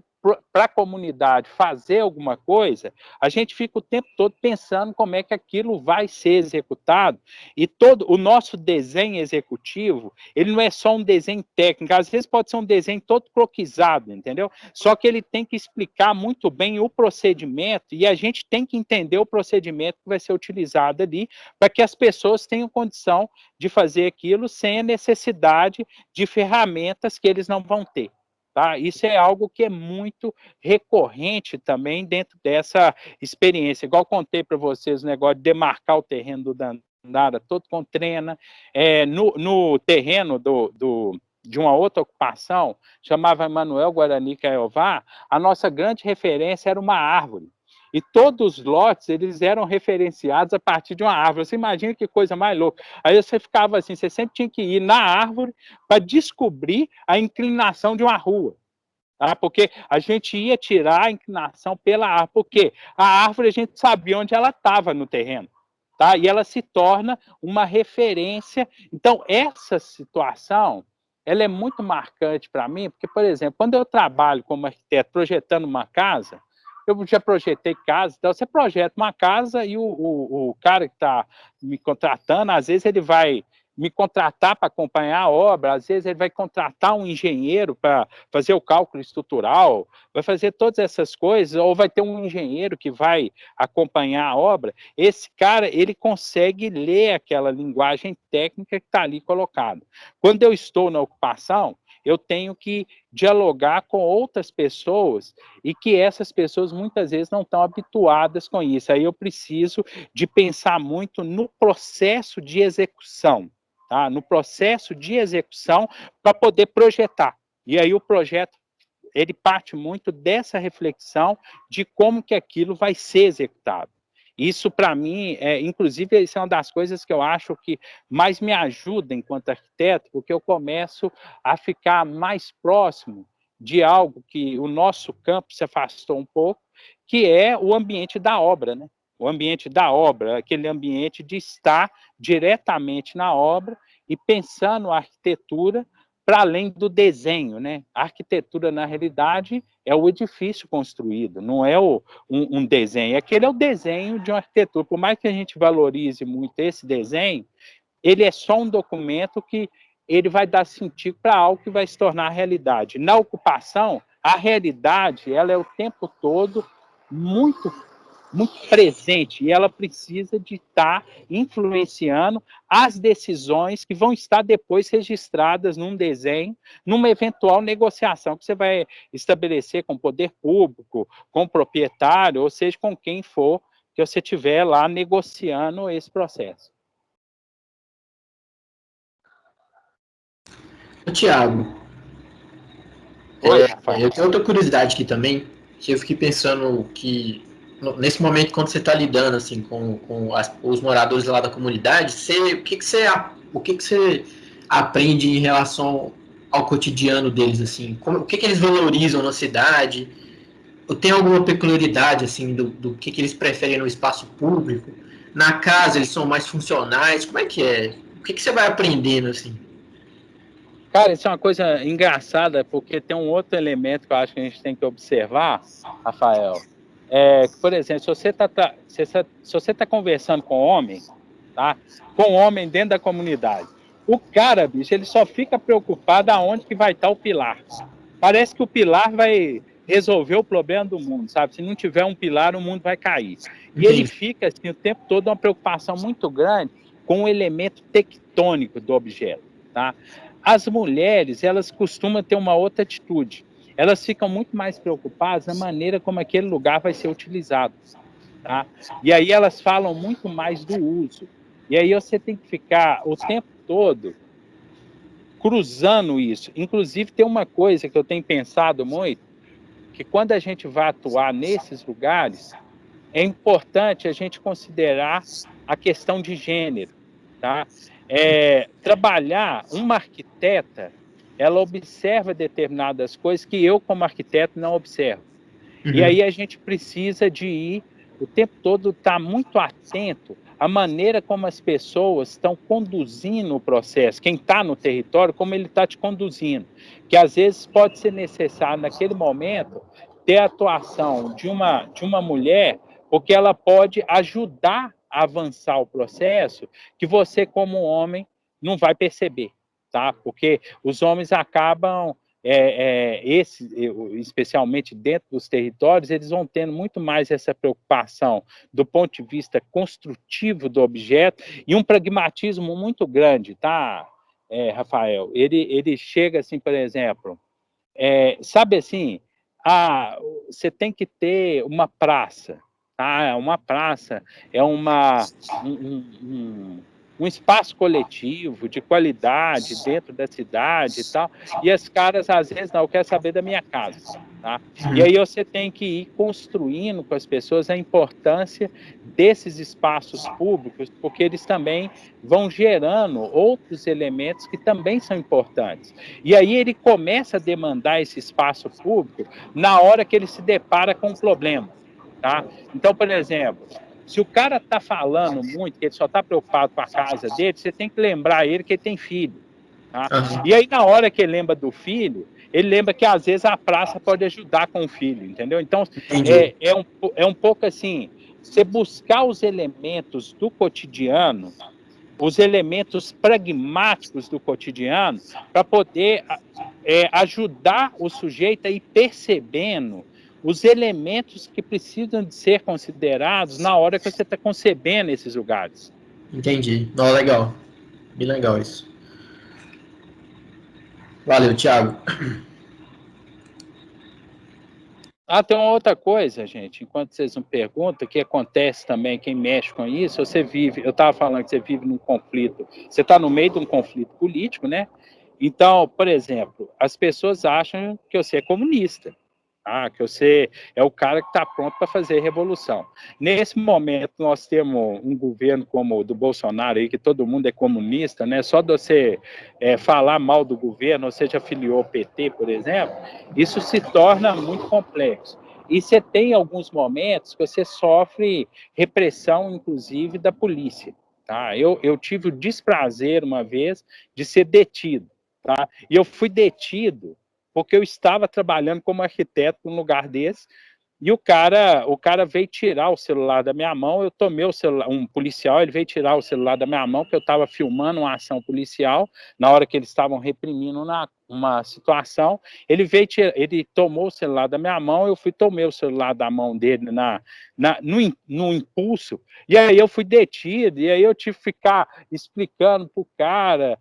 para a comunidade fazer alguma coisa, a gente fica o tempo todo pensando como é que aquilo vai ser executado, e todo o nosso desenho executivo, ele não é só um desenho técnico, às vezes pode ser um desenho todo croquisado, entendeu? Só que ele tem que explicar muito bem o procedimento, e a gente tem que entender o procedimento que vai ser utilizado ali, para que as pessoas tenham condição de fazer aquilo sem a necessidade de ferramentas que eles não vão ter. Tá? Isso é algo que é muito recorrente também dentro dessa experiência. Igual contei para vocês o negócio de demarcar o terreno do Dandara, todo com trena. No terreno de uma outra ocupação, chamava Emanuel Guarani Caiová, a nossa grande referência era uma árvore. E todos os lotes, eles eram referenciados a partir de uma árvore. Você imagina que coisa mais louca. Aí você ficava assim, você sempre tinha que ir na árvore para descobrir a inclinação de uma rua. Tá? Porque a gente ia tirar a inclinação pela árvore. Porque a árvore a gente sabia onde ela estava no terreno. Tá? E ela se torna uma referência. Então, essa situação, ela é muito marcante para mim, porque, por exemplo, quando eu trabalho como arquiteto projetando uma casa, eu já projetei casa, então você projeta uma casa e o cara que está me contratando, às vezes ele vai me contratar para acompanhar a obra, às vezes ele vai contratar um engenheiro para fazer o cálculo estrutural, vai fazer todas essas coisas, ou vai ter um engenheiro que vai acompanhar a obra. Esse cara, ele consegue ler aquela linguagem técnica que está ali colocada. Quando eu estou na ocupação, eu tenho que dialogar com outras pessoas e que essas pessoas muitas vezes não estão habituadas com isso. Aí eu preciso de pensar muito no processo de execução, tá? No processo de execução para poder projetar. E aí o projeto, ele parte muito dessa reflexão de como que aquilo vai ser executado. Isso, para mim, inclusive, isso é uma das coisas que eu acho que mais me ajuda enquanto arquiteto, porque eu começo a ficar mais próximo de algo que o nosso campo se afastou um pouco, que é o ambiente da obra, né? O ambiente da obra, aquele ambiente de estar diretamente na obra e pensando a arquitetura para além do desenho, né? A arquitetura, na realidade, é o edifício construído, não é um desenho. Aquele é o desenho de uma arquitetura. Por mais que a gente valorize muito esse desenho, ele é só um documento que ele vai dar sentido para algo que vai se tornar realidade. Na ocupação, a realidade, ela é o tempo todo muito presente, e ela precisa de estar influenciando as decisões que vão estar depois registradas num desenho, numa eventual negociação que você vai estabelecer com o poder público, com o proprietário, ou seja, com quem for que você estiver lá negociando esse processo. Tiago, eu tenho outra curiosidade aqui também, que eu fiquei pensando que nesse momento, quando você está lidando assim, com os moradores lá da comunidade, o que você aprende em relação ao cotidiano deles? Assim? O que eles valorizam na cidade? Ou tem alguma peculiaridade assim, do que eles preferem no espaço público? Na casa, eles são mais funcionais? Como é que é? O que você vai aprendendo assim? Cara, isso é uma coisa engraçada, porque tem um outro elemento que eu acho que a gente tem que observar, Rafael. Por exemplo, se você tá conversando com homem, tá? Com homem dentro da comunidade, o cara, bicho, ele só fica preocupado aonde que vai estar o pilar. Parece que o pilar vai resolver o problema do mundo, sabe? Se não tiver um pilar, o mundo vai cair. E ele fica, assim, o tempo todo uma preocupação muito grande com o elemento tectônico do objeto, tá? As mulheres, elas costumam ter uma outra atitude. Elas ficam muito mais preocupadas na maneira como aquele lugar vai ser utilizado, tá? E aí elas falam muito mais do uso. E aí você tem que ficar o tempo todo cruzando isso. Inclusive, tem uma coisa que eu tenho pensado muito, que quando a gente vai atuar nesses lugares, é importante a gente considerar a questão de gênero, tá? trabalhar, uma arquiteta, ela observa determinadas coisas que eu, como arquiteto, não observo. E aí a gente precisa de ir, o tempo todo, estar muito atento à maneira como as pessoas estão conduzindo o processo, quem está no território, como ele está te conduzindo. Que às vezes pode ser necessário, naquele momento, ter a atuação de uma mulher, porque ela pode ajudar a avançar o processo, que você, como homem, não vai perceber, tá? Porque os homens acabam especialmente dentro dos territórios, eles vão tendo muito mais essa preocupação do ponto de vista construtivo do objeto e um pragmatismo muito grande, tá, Rafael? Ele chega assim, por exemplo, sabe assim, você tem que ter uma praça, tá? Uma praça é um, um espaço coletivo de qualidade dentro da cidade e tal, e as caras às vezes não querem saber da minha casa, tá? E aí você tem que ir construindo com as pessoas a importância desses espaços públicos, porque eles também vão gerando outros elementos que também são importantes. E aí ele começa a demandar esse espaço público na hora que ele se depara com um problema, tá? Então, por exemplo, se o cara está falando muito, que ele só está preocupado com a casa dele, você tem que lembrar ele que ele tem filho. Tá? E aí, na hora que ele lembra do filho, ele lembra que às vezes a praça pode ajudar com o filho, entendeu? Então, é um pouco assim, você buscar os elementos do cotidiano, os elementos pragmáticos do cotidiano, para poder ajudar o sujeito a ir percebendo os elementos que precisam de ser considerados na hora que você está concebendo esses lugares. Entendi. Não, legal. Bem legal isso. Valeu, Thiago. Tem uma outra coisa, gente, enquanto vocês não perguntam, que acontece também, quem mexe com isso, você vive, eu estava falando que você vive num conflito, você está no meio de um conflito político, né? Então, por exemplo, as pessoas acham que você é comunista, que você é o cara que está pronto para fazer revolução. Nesse momento, nós temos um governo como o do Bolsonaro, aí, que todo mundo é comunista, né? Só de você falar mal do governo, ou seja, afiliou ao PT, por exemplo, isso se torna muito complexo. E você tem alguns momentos que você sofre repressão, inclusive, da polícia. Tá? Eu tive o desprazer, uma vez, de ser detido. Tá? E eu fui detido porque eu estava trabalhando como arquiteto num lugar desse, e o cara veio tirar o celular da minha mão, eu tomei o celular, um policial, ele veio tirar o celular da minha mão, porque eu estava filmando uma ação policial, na hora que eles estavam reprimindo uma situação, ele tomou o celular da minha mão, eu tomei o celular da mão dele no impulso, e aí eu fui detido, e aí eu tive que ficar explicando para o cara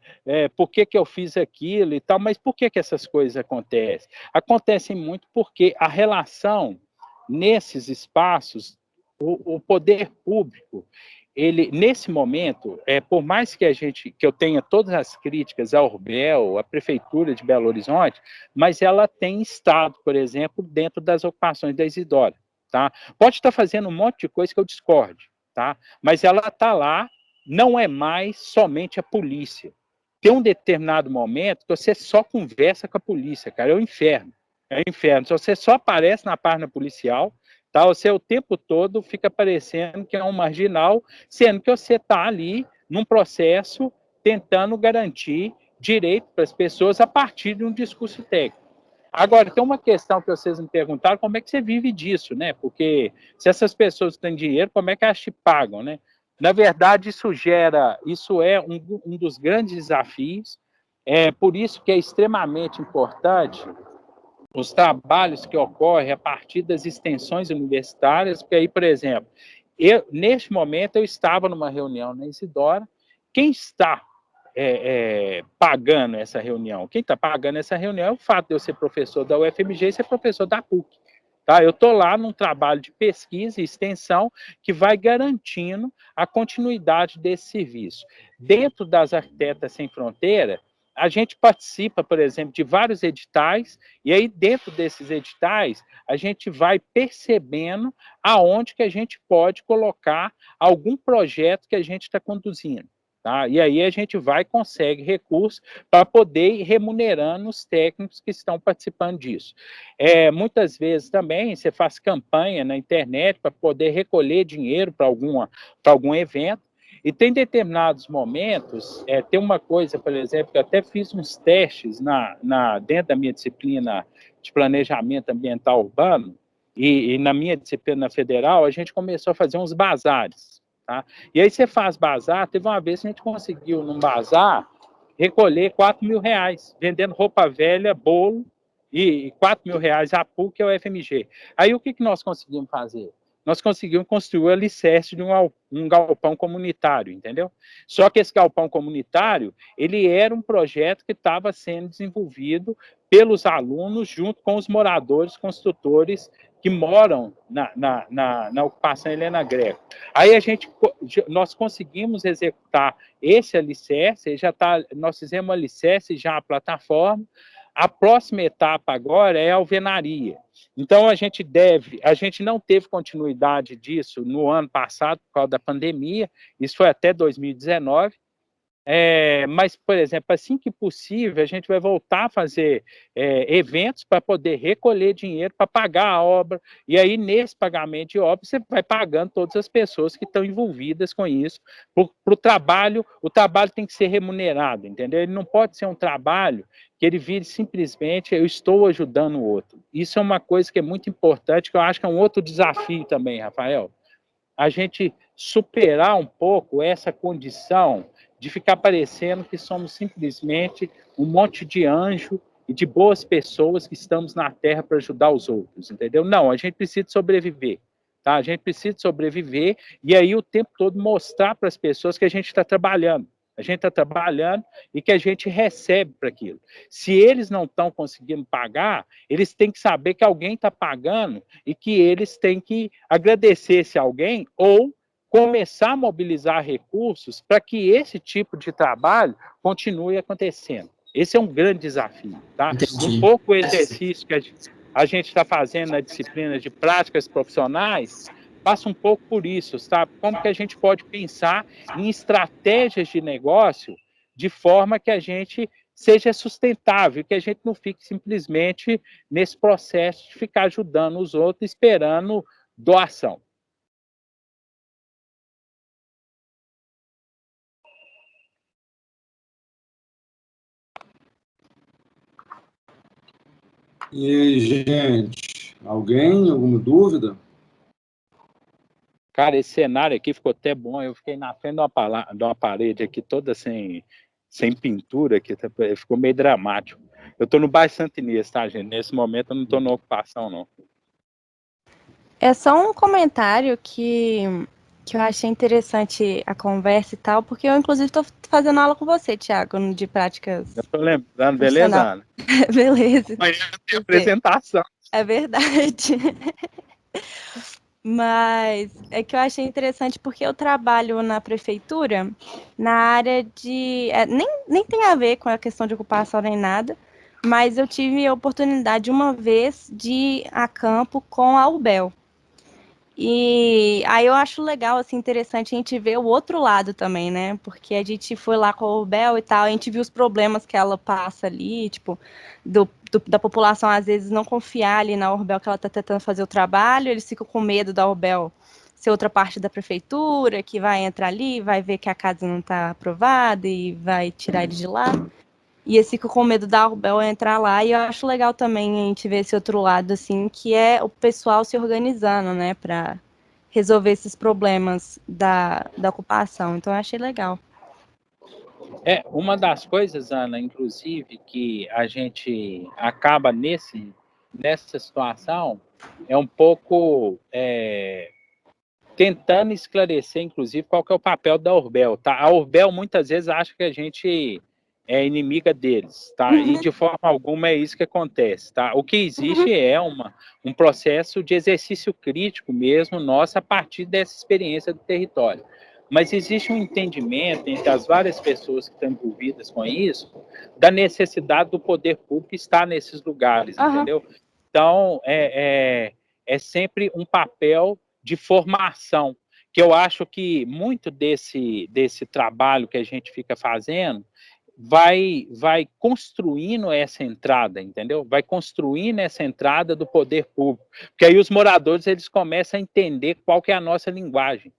por que eu fiz aquilo e tal, mas por que essas coisas acontecem? Acontecem muito porque a relação nesses espaços, o poder público, ele, nesse momento, por mais que eu tenha todas as críticas à Urbel, à Prefeitura de Belo Horizonte, mas ela tem estado, por exemplo, dentro das ocupações da Isidora. Tá? Pode estar fazendo um monte de coisa que eu discorde, tá? Mas ela está lá, não é mais somente a polícia. Tem um determinado momento que você só conversa com a polícia, cara, é o inferno. É o inferno. Se você só aparece na página policial, tá? Você o tempo todo fica parecendo que é um marginal, sendo que você está ali num processo tentando garantir direito para as pessoas a partir de um discurso técnico. Agora, tem uma questão que vocês me perguntaram, como é que você vive disso, né? Porque se essas pessoas têm dinheiro, como é que elas te pagam, né? Na verdade, isso é um dos grandes desafios, por isso que é extremamente importante os trabalhos que ocorrem a partir das extensões universitárias, porque aí, por exemplo, neste momento eu estava numa reunião na Isidora, quem está pagando essa reunião? Quem está pagando essa reunião é o fato de eu ser professor da UFMG e ser professor da PUC. Tá? Eu estou lá num trabalho de pesquisa e extensão que vai garantindo a continuidade desse serviço. Dentro das Arquitetas Sem Fronteira, a gente participa, por exemplo, de vários editais, e aí dentro desses editais, a gente vai percebendo aonde que a gente pode colocar algum projeto que a gente está conduzindo. Tá? E aí a gente vai e consegue recursos para poder ir remunerando os técnicos que estão participando disso. Muitas vezes também você faz campanha na internet para poder recolher dinheiro para algum evento, e tem determinados momentos, tem uma coisa, por exemplo, que eu até fiz uns testes dentro da minha disciplina de planejamento ambiental urbano, e na minha disciplina federal, a gente começou a fazer uns bazares. Tá? E aí você faz bazar, teve uma vez que a gente conseguiu, num bazar, recolher R$ 4.000, vendendo roupa velha, bolo, e R$ 4.000 a PUC, que é o FMG. Aí o que nós conseguimos fazer? Nós conseguimos construir o alicerce de um galpão comunitário, entendeu? Só que esse galpão comunitário, ele era um projeto que estava sendo desenvolvido pelos alunos junto com os moradores, construtores que moram na ocupação Helena Greco. Aí nós conseguimos executar esse alicerce, nós fizemos o alicerce, já a plataforma. A próxima etapa agora é a alvenaria. Então, a gente não teve continuidade disso no ano passado, por causa da pandemia, isso foi até 2019, mas, por exemplo, assim que possível, a gente vai voltar a fazer eventos para poder recolher dinheiro para pagar a obra, e aí, nesse pagamento de obra, você vai pagando todas as pessoas que estão envolvidas com isso, para o trabalho tem que ser remunerado, entendeu? Ele não pode ser um trabalho que ele vire simplesmente, eu estou ajudando o outro. Isso é uma coisa que é muito importante, que eu acho que é um outro desafio também, Rafael, a gente superar um pouco essa condição de ficar parecendo que somos simplesmente um monte de anjo e de boas pessoas que estamos na Terra para ajudar os outros, entendeu? Não, a gente precisa sobreviver, tá? A gente precisa sobreviver e aí o tempo todo mostrar para as pessoas que a gente está trabalhando. A gente está trabalhando e que a gente recebe para aquilo. Se eles não estão conseguindo pagar, eles têm que saber que alguém está pagando e que eles têm que agradecer esse alguém ou começar a mobilizar recursos para que esse tipo de trabalho continue acontecendo. Esse é um grande desafio. Tá? Um pouco o exercício que a gente está fazendo na disciplina de práticas profissionais passa um pouco por isso, sabe? Como que a gente pode pensar em estratégias de negócio de forma que a gente seja sustentável, que a gente não fique simplesmente nesse processo de ficar ajudando os outros esperando doação. E aí, gente, alguma dúvida? Cara, esse cenário aqui ficou até bom. Eu fiquei na frente de uma parede aqui toda sem pintura, aqui, ficou meio dramático. Eu estou no bairro Santa Inês, tá, gente? Nesse momento eu não estou na ocupação, não. É só um comentário que eu achei interessante a conversa e tal, porque eu, inclusive, estou fazendo aula com você, Thiago, de práticas. Eu estou lembrando, beleza, Ana? Beleza. Amanhã tem apresentação. É verdade. Mas é que eu achei interessante porque eu trabalho na prefeitura na área de. Nem tem a ver com a questão de ocupação nem nada, mas eu tive a oportunidade uma vez de ir a campo com a UBEL. E aí eu acho legal, assim, interessante a gente ver o outro lado também, né? Porque a gente foi lá com a UBEL e tal, a gente viu os problemas que ela passa ali, tipo, da população às vezes não confiar ali na URBEL que ela está tentando fazer o trabalho, eles ficam com medo da URBEL ser outra parte da prefeitura, que vai entrar ali, vai ver que a casa não está aprovada e vai tirar eles de lá. E eles ficam com medo da URBEL entrar lá, e eu acho legal também a gente ver esse outro lado, assim, que é o pessoal se organizando, né, para resolver esses problemas da ocupação. Então, eu achei legal. Uma das coisas, Ana, inclusive, que a gente acaba nessa situação é um pouco tentando esclarecer, inclusive, qual que é o papel da URBEL, tá? A URBEL muitas vezes acha que a gente é inimiga deles, tá? E de forma alguma é isso que acontece, tá? O que existe é um processo de exercício crítico mesmo nosso a partir dessa experiência do território. Mas existe um entendimento entre as várias pessoas que estão envolvidas com isso, da necessidade do poder público estar nesses lugares, entendeu? Então, é sempre um papel de formação. que eu acho que muito desse trabalho que a gente fica fazendo vai construindo essa entrada, entendeu? Vai construindo essa entrada do poder público, porque aí os moradores eles começam a entender qual que é a nossa linguagem.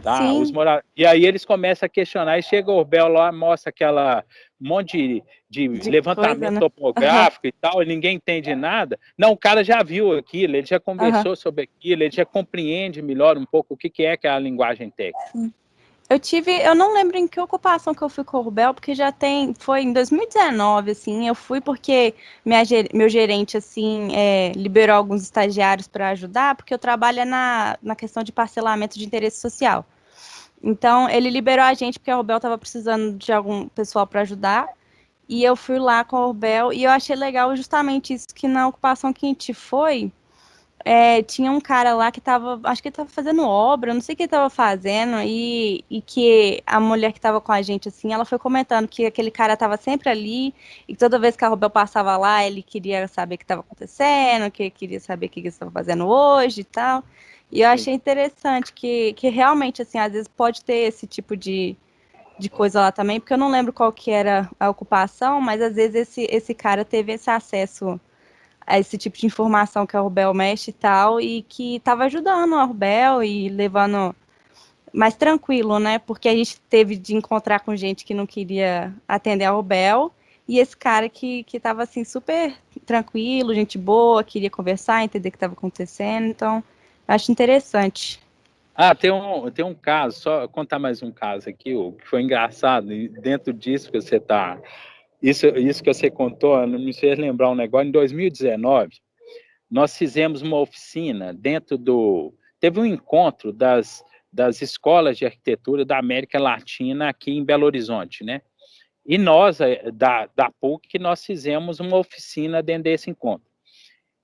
Tá? Sim. E aí eles começam a questionar, e chega o Orbel lá, mostra aquela monte de levantamento coisa, né? topográfico e tal, e ninguém entende nada. Não, o cara já viu aquilo, ele já conversou sobre aquilo, ele já compreende melhor um pouco o que é a linguagem técnica. Eu não lembro em que ocupação que eu fui com o Rubel, porque foi em 2019, assim, eu fui porque meu gerente, assim, liberou alguns estagiários para ajudar, porque eu trabalho na questão de parcelamento de interesse social. Então, ele liberou a gente, porque o Rubel estava precisando de algum pessoal para ajudar, e eu fui lá com o Rubel, e eu achei legal justamente isso, que na ocupação que a gente foi, tinha um cara lá que acho que ele tava fazendo obra, não sei o que ele tava fazendo, e que a mulher que tava com a gente, assim, ela foi comentando que aquele cara tava sempre ali, e toda vez que a Rubel passava lá, ele queria saber o que estava acontecendo, que queria saber o que eles estavam fazendo hoje e tal. E eu achei interessante que realmente, assim, às vezes pode ter esse tipo de coisa lá também, porque eu não lembro qual que era a ocupação, mas às vezes esse cara teve esse acesso a esse tipo de informação que a Rubel mexe e tal, e que estava ajudando a Rubel e levando mais tranquilo, né? Porque a gente teve de encontrar com gente que não queria atender a Rubel, e esse cara que estava assim super tranquilo, gente boa, queria conversar, entender o que estava acontecendo, então eu acho interessante. Tem um caso, só contar mais um caso aqui, que foi engraçado, e dentro disso que você está. Isso que você contou, me fez lembrar um negócio. Em 2019, nós fizemos uma oficina teve um encontro das escolas de arquitetura da América Latina aqui em Belo Horizonte, né? E nós, da PUC, nós fizemos uma oficina dentro desse encontro.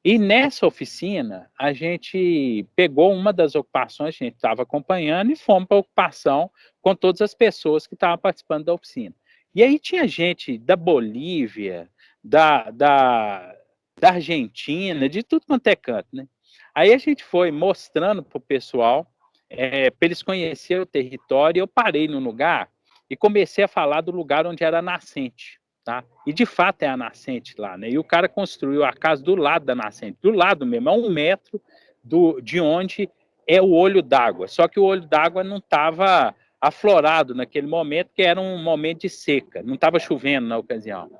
E nessa oficina, a gente pegou uma das ocupações, a gente estava acompanhando, e fomos para a ocupação com todas as pessoas que estavam participando da oficina. E aí tinha gente da Bolívia, da Argentina, de tudo quanto é canto, né? Aí a gente foi mostrando para o pessoal, para eles conhecerem o território, e eu parei no lugar e comecei a falar do lugar onde era a nascente. Tá? E de fato é a nascente lá, né? E o cara construiu a casa do lado da nascente, do lado mesmo, a 1 metro de onde é o olho d'água. Só que o olho d'água não estava aflorado naquele momento, que era um momento de seca, não estava chovendo na ocasião.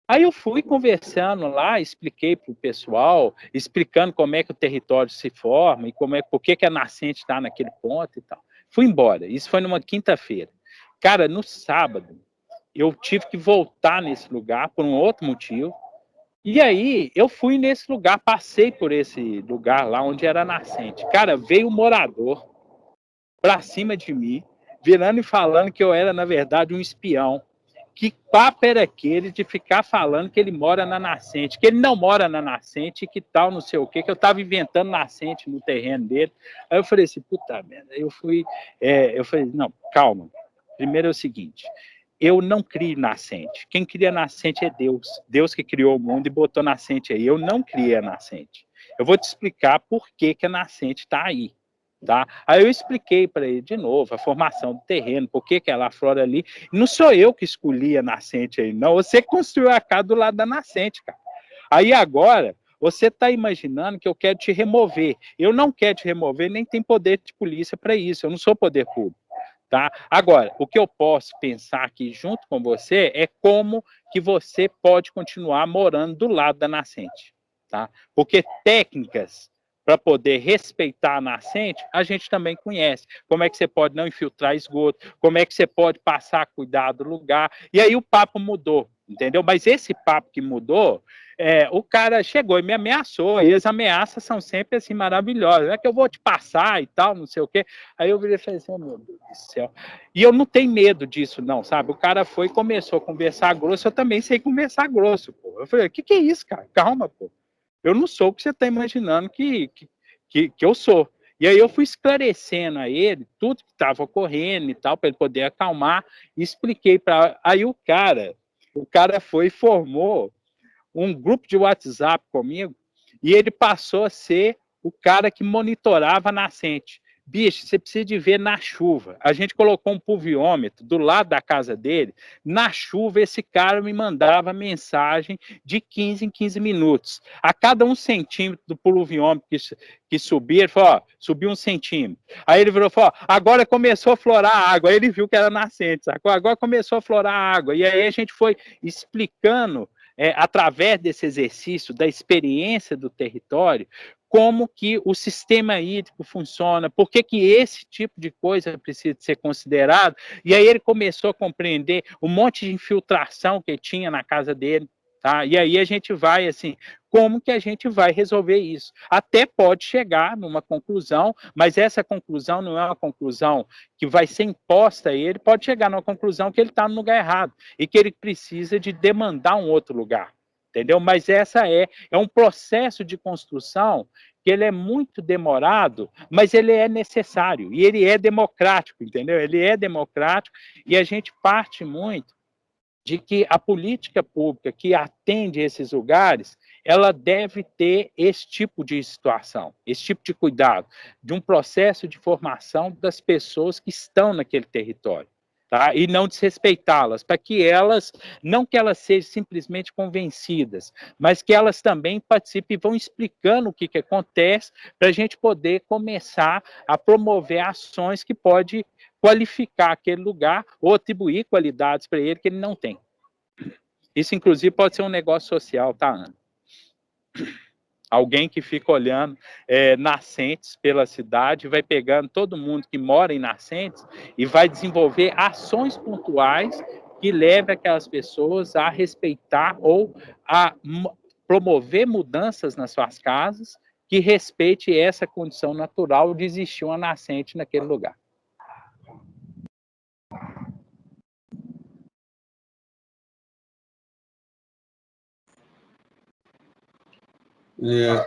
Aí eu fui conversando lá, expliquei para o pessoal, explicando como é que o território se forma e por que a nascente está naquele ponto e tal. Fui embora. Isso foi numa quinta-feira. Cara, no sábado, eu tive que voltar nesse lugar por um outro motivo. E aí eu fui nesse lugar, passei por esse lugar lá onde era a nascente. Cara, veio um morador pra cima de mim, virando e falando que eu era, na verdade, um espião. Que papo era aquele de ficar falando que ele mora na nascente, que ele não mora na nascente, que tal, não sei o quê, que eu estava inventando nascente no terreno dele. Aí eu falei assim, puta merda. Eu falei, não, calma. Primeiro é o seguinte, eu não crio nascente. Quem cria nascente é Deus. Deus que criou o mundo e botou nascente aí. Eu não criei a nascente. Eu vou te explicar por que a nascente está aí. Tá? Aí eu expliquei para ele de novo a formação do terreno, por que ela aflora ali. Não sou eu que escolhi a nascente aí, não. Você construiu a casa do lado da nascente, cara. Aí agora, você está imaginando que eu quero te remover. Eu não quero te remover, nem tem poder de polícia para isso. Eu não sou poder público. Tá? Agora, o que eu posso pensar aqui junto com você é como que você pode continuar morando do lado da nascente. Tá? Porque técnicas para poder respeitar a nascente, a gente também conhece. Como é que você pode não infiltrar esgoto, como é que você pode passar a cuidar do lugar. E aí o papo mudou, entendeu? Mas esse papo que mudou, o cara chegou e me ameaçou, e as ameaças são sempre assim maravilhosas, é que eu vou te passar e tal, não sei o quê. Aí eu virei e falei assim, oh, meu Deus do céu. E eu não tenho medo disso, não, sabe? O cara foi e começou a conversar grosso, eu também sei conversar grosso, pô. Eu falei, o que é isso, cara? Calma, pô. Eu não sou o que você está imaginando que eu sou. E aí eu fui esclarecendo a ele tudo que estava ocorrendo e tal, para ele poder acalmar, e expliquei para. Aí o cara foi e formou um grupo de WhatsApp comigo, e ele passou a ser o cara que monitorava a nascente. Bicho, você precisa de ver na chuva. A gente colocou um pluviômetro do lado da casa dele. Na chuva, esse cara me mandava mensagem de 15 em 15 minutos. A cada 1 centímetro do pluviômetro que subia, ele falou, ó, subiu 1 centímetro. Aí ele virou e falou, ó, agora começou a florar a água. Aí ele viu que era nascente, sacou? Agora começou a florar a água. E aí a gente foi explicando, através desse exercício, da experiência do território, como que o sistema hídrico funciona, por que esse tipo de coisa precisa ser considerado, e aí ele começou a compreender um monte de infiltração que tinha na casa dele, tá? E aí a gente vai, assim, como que a gente vai resolver isso? Até pode chegar numa conclusão, mas essa conclusão não é uma conclusão que vai ser imposta a ele, pode chegar numa conclusão que ele está no lugar errado, e que ele precisa de demandar um outro lugar. Entendeu? Mas essa é um processo de construção que ele é muito demorado, mas ele é necessário, e ele é democrático, entendeu? Ele é democrático, e a gente parte muito de que a política pública que atende esses lugares, ela deve ter esse tipo de situação, esse tipo de cuidado, de um processo de formação das pessoas que estão naquele território. Tá? E não desrespeitá-las, para que elas, não que elas sejam simplesmente convencidas, mas que elas também participem e vão explicando o que acontece, para a gente poder começar a promover ações que podem qualificar aquele lugar ou atribuir qualidades para ele que ele não tem. Isso, inclusive, pode ser um negócio social, tá, Ana? Alguém que fica olhando nascentes pela cidade, vai pegando todo mundo que mora em nascentes e vai desenvolver ações pontuais que levem aquelas pessoas a respeitar ou a promover mudanças nas suas casas que respeite essa condição natural de existir uma nascente naquele lugar.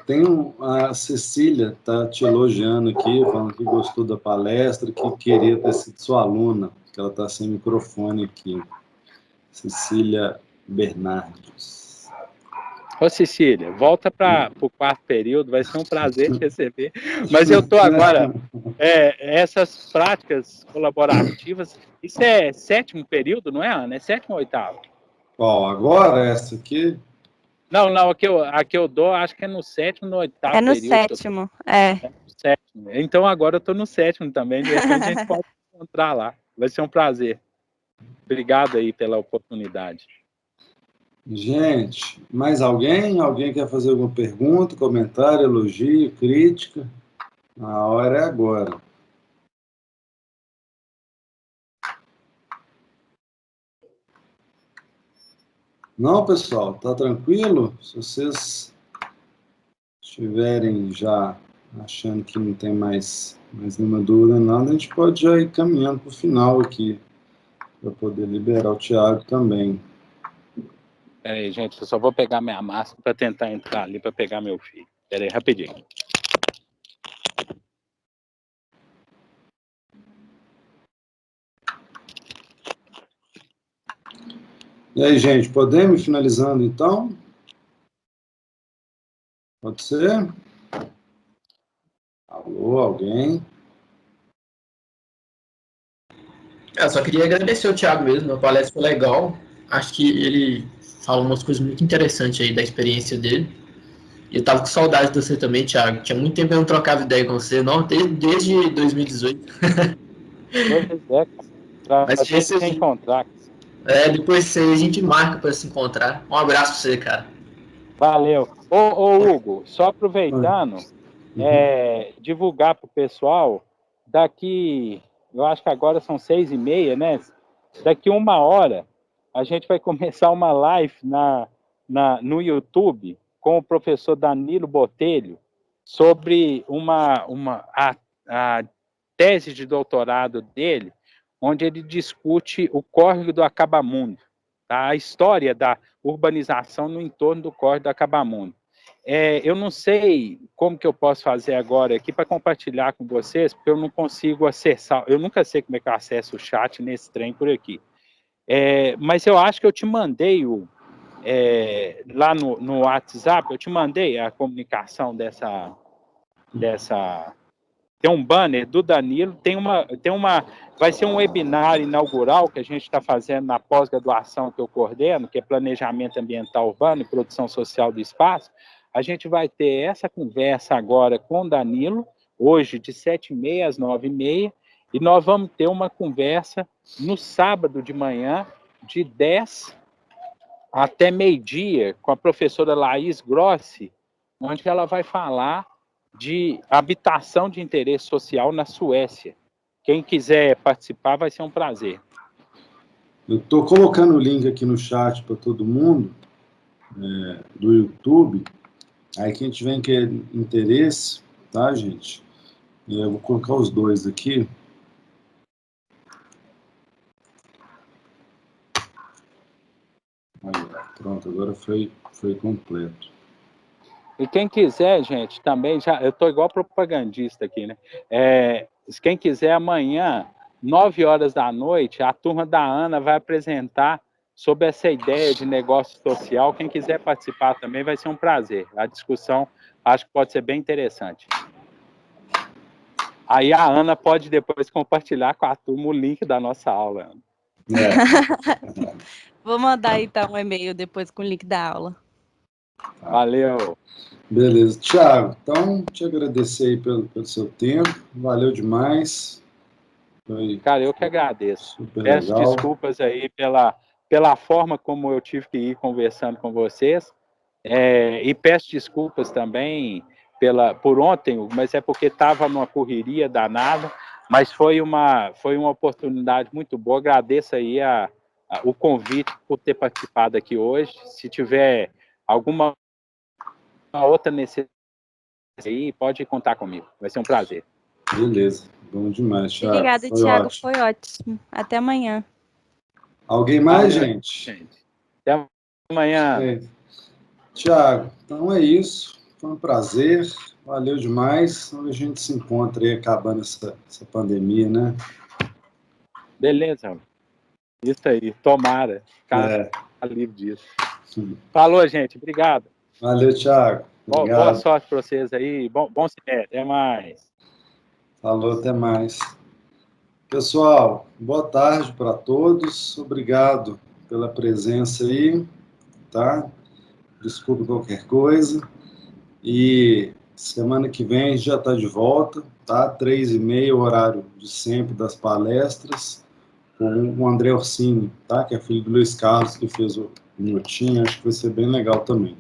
Tem a Cecília está te elogiando aqui, falando que gostou da palestra, que queria ter sido sua aluna, que ela está sem microfone aqui. Cecília Bernardes. Ô, Cecília, volta para o 4º período, vai ser um prazer te receber. Mas eu estou agora, essas práticas colaborativas, isso é 7º período, não é, Ana? É 7º ou 8º? Qual, agora essa aqui? Não, a que eu dou, acho que é no 7º, no 8º período. É no 7º, É no 7º. Então agora eu estou no 7º também, de repente a gente pode encontrar lá. Vai ser um prazer. Obrigado aí pela oportunidade. Gente, mais alguém? Alguém quer fazer alguma pergunta, comentário, elogio, crítica? A hora é agora. Não, pessoal, tá tranquilo? Se vocês estiverem já achando que não tem mais nenhuma dúvida, nada, a gente pode já ir caminhando para o final aqui, para poder liberar o Thiago também. Peraí, gente, eu só vou pegar minha máscara para tentar entrar ali para pegar meu filho. Peraí, rapidinho. E aí, gente, podemos ir finalizando então? Pode ser? Alô, alguém? Eu só queria agradecer o Thiago mesmo, a palestra foi legal. Acho que ele falou umas coisas muito interessantes aí da experiência dele. E eu tava com saudade de você também, Thiago. Tinha muito tempo que eu não trocava ideia com você, não, desde 2018. Pois cara. Mas Pra gente se encontrar. Depois a gente marca para se encontrar. Um abraço para você, cara. Valeu. Ô Hugo, só aproveitando, divulgar para o pessoal, daqui, eu acho que agora são 6h30, né? Daqui 1 hora, a gente vai começar uma live no YouTube com o professor Danilo Botelho sobre a tese de doutorado dele, onde ele discute o córrego do Acabamundo, tá? A história da urbanização no entorno do córrego do Acabamundo. Eu não sei como que eu posso fazer agora aqui para compartilhar com vocês, porque eu não consigo acessar, eu nunca sei como é que eu acesso o chat nesse trem por aqui. Mas eu acho que eu te mandei lá no WhatsApp, eu te mandei a comunicação dessa tem um banner do Danilo, vai ser um webinar inaugural que a gente está fazendo na pós-graduação que eu coordeno, que é Planejamento Ambiental Urbano e Produção Social do Espaço. A gente vai ter essa conversa agora com o Danilo, hoje de 7h30 às 9h30, e nós vamos ter uma conversa no sábado de manhã, de 10 até meio-dia, com a professora Laís Grossi, onde ela vai falar de habitação de interesse social na Suécia. Quem quiser participar vai ser um prazer. Eu estou colocando o link aqui no chat para todo mundo, do YouTube. Aí quem tiver interesse, tá, gente? Eu vou colocar os dois aqui. Aí, pronto, agora foi completo. E quem quiser, gente, também, eu estou igual propagandista aqui, né? Quem quiser, amanhã, 9h da noite, a turma da Ana vai apresentar sobre essa ideia de negócio social. Quem quiser participar também vai ser um prazer. A discussão acho que pode ser bem interessante. Aí a Ana pode depois compartilhar com a turma o link da nossa aula. Vou mandar então um e-mail depois com o link da aula. Valeu. Beleza. Thiago, então, te agradecer aí pelo seu tempo. Valeu demais. Cara, eu que agradeço. Peço legal. desculpas aí pela forma como eu tive que ir conversando com vocês. E peço desculpas também por ontem, mas é porque estava numa correria danada, mas foi uma oportunidade muito boa. Agradeço aí o convite por ter participado aqui hoje. Se tiver alguma outra necessidade aí, pode contar comigo. Vai ser um prazer. Beleza. Bom demais, Thiago. Obrigada, Thiago. Foi ótimo. Até amanhã. Alguém mais, gente? Até amanhã. Thiago, então é isso. Foi um prazer. Valeu demais. A gente se encontra aí acabando essa pandemia, né? Beleza. Isso aí. Tomara. Ficar livre disso. Falou, gente. Obrigado. Valeu, Thiago. Obrigado. Boa sorte para vocês aí. Bom semestre. Até mais. Falou, até mais. Pessoal, boa tarde para todos. Obrigado pela presença aí, tá? Desculpe qualquer coisa. E semana que vem a gente já está de volta, tá? 3h30, horário de sempre das palestras, com o André Orsini, tá? Que é filho do Luiz Carlos, que fez o Minutinho. Acho que vai ser bem legal também,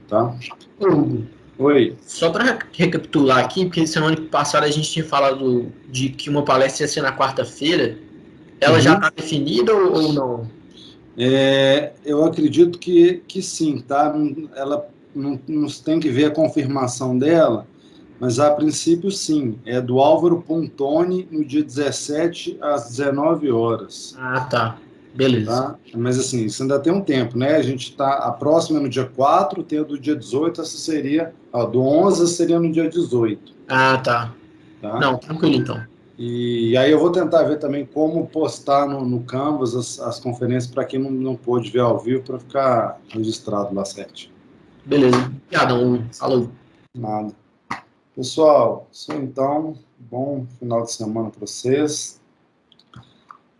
tá? Oi. Só para recapitular aqui, porque semana passada a gente tinha falado de que uma palestra ia ser na quarta-feira. Ela já está definida ou não? Eu acredito que sim, tá? Ela não tem que ver a confirmação dela, mas a princípio sim. É do Álvaro Pontoni no dia 17 às 19 horas. Ah, tá. Beleza. Tá? Mas assim, isso ainda tem um tempo, né? A próxima é no dia 4, tem a do dia 18, essa seria, do 11 seria no dia 18. Ah, tá. Não, tranquilo então. E aí eu vou tentar ver também como postar no Canvas as conferências para quem não pôde ver ao vivo, para ficar registrado lá certinho. Beleza. Obrigadão. Falou. Nada. Pessoal, isso então. Bom final de semana para vocês.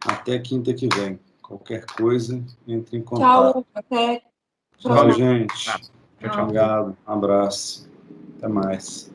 Até quinta que vem. Qualquer coisa, entre em contato. Tchau, até. Tchau, gente. Tchau. Obrigado. Um abraço. Até mais.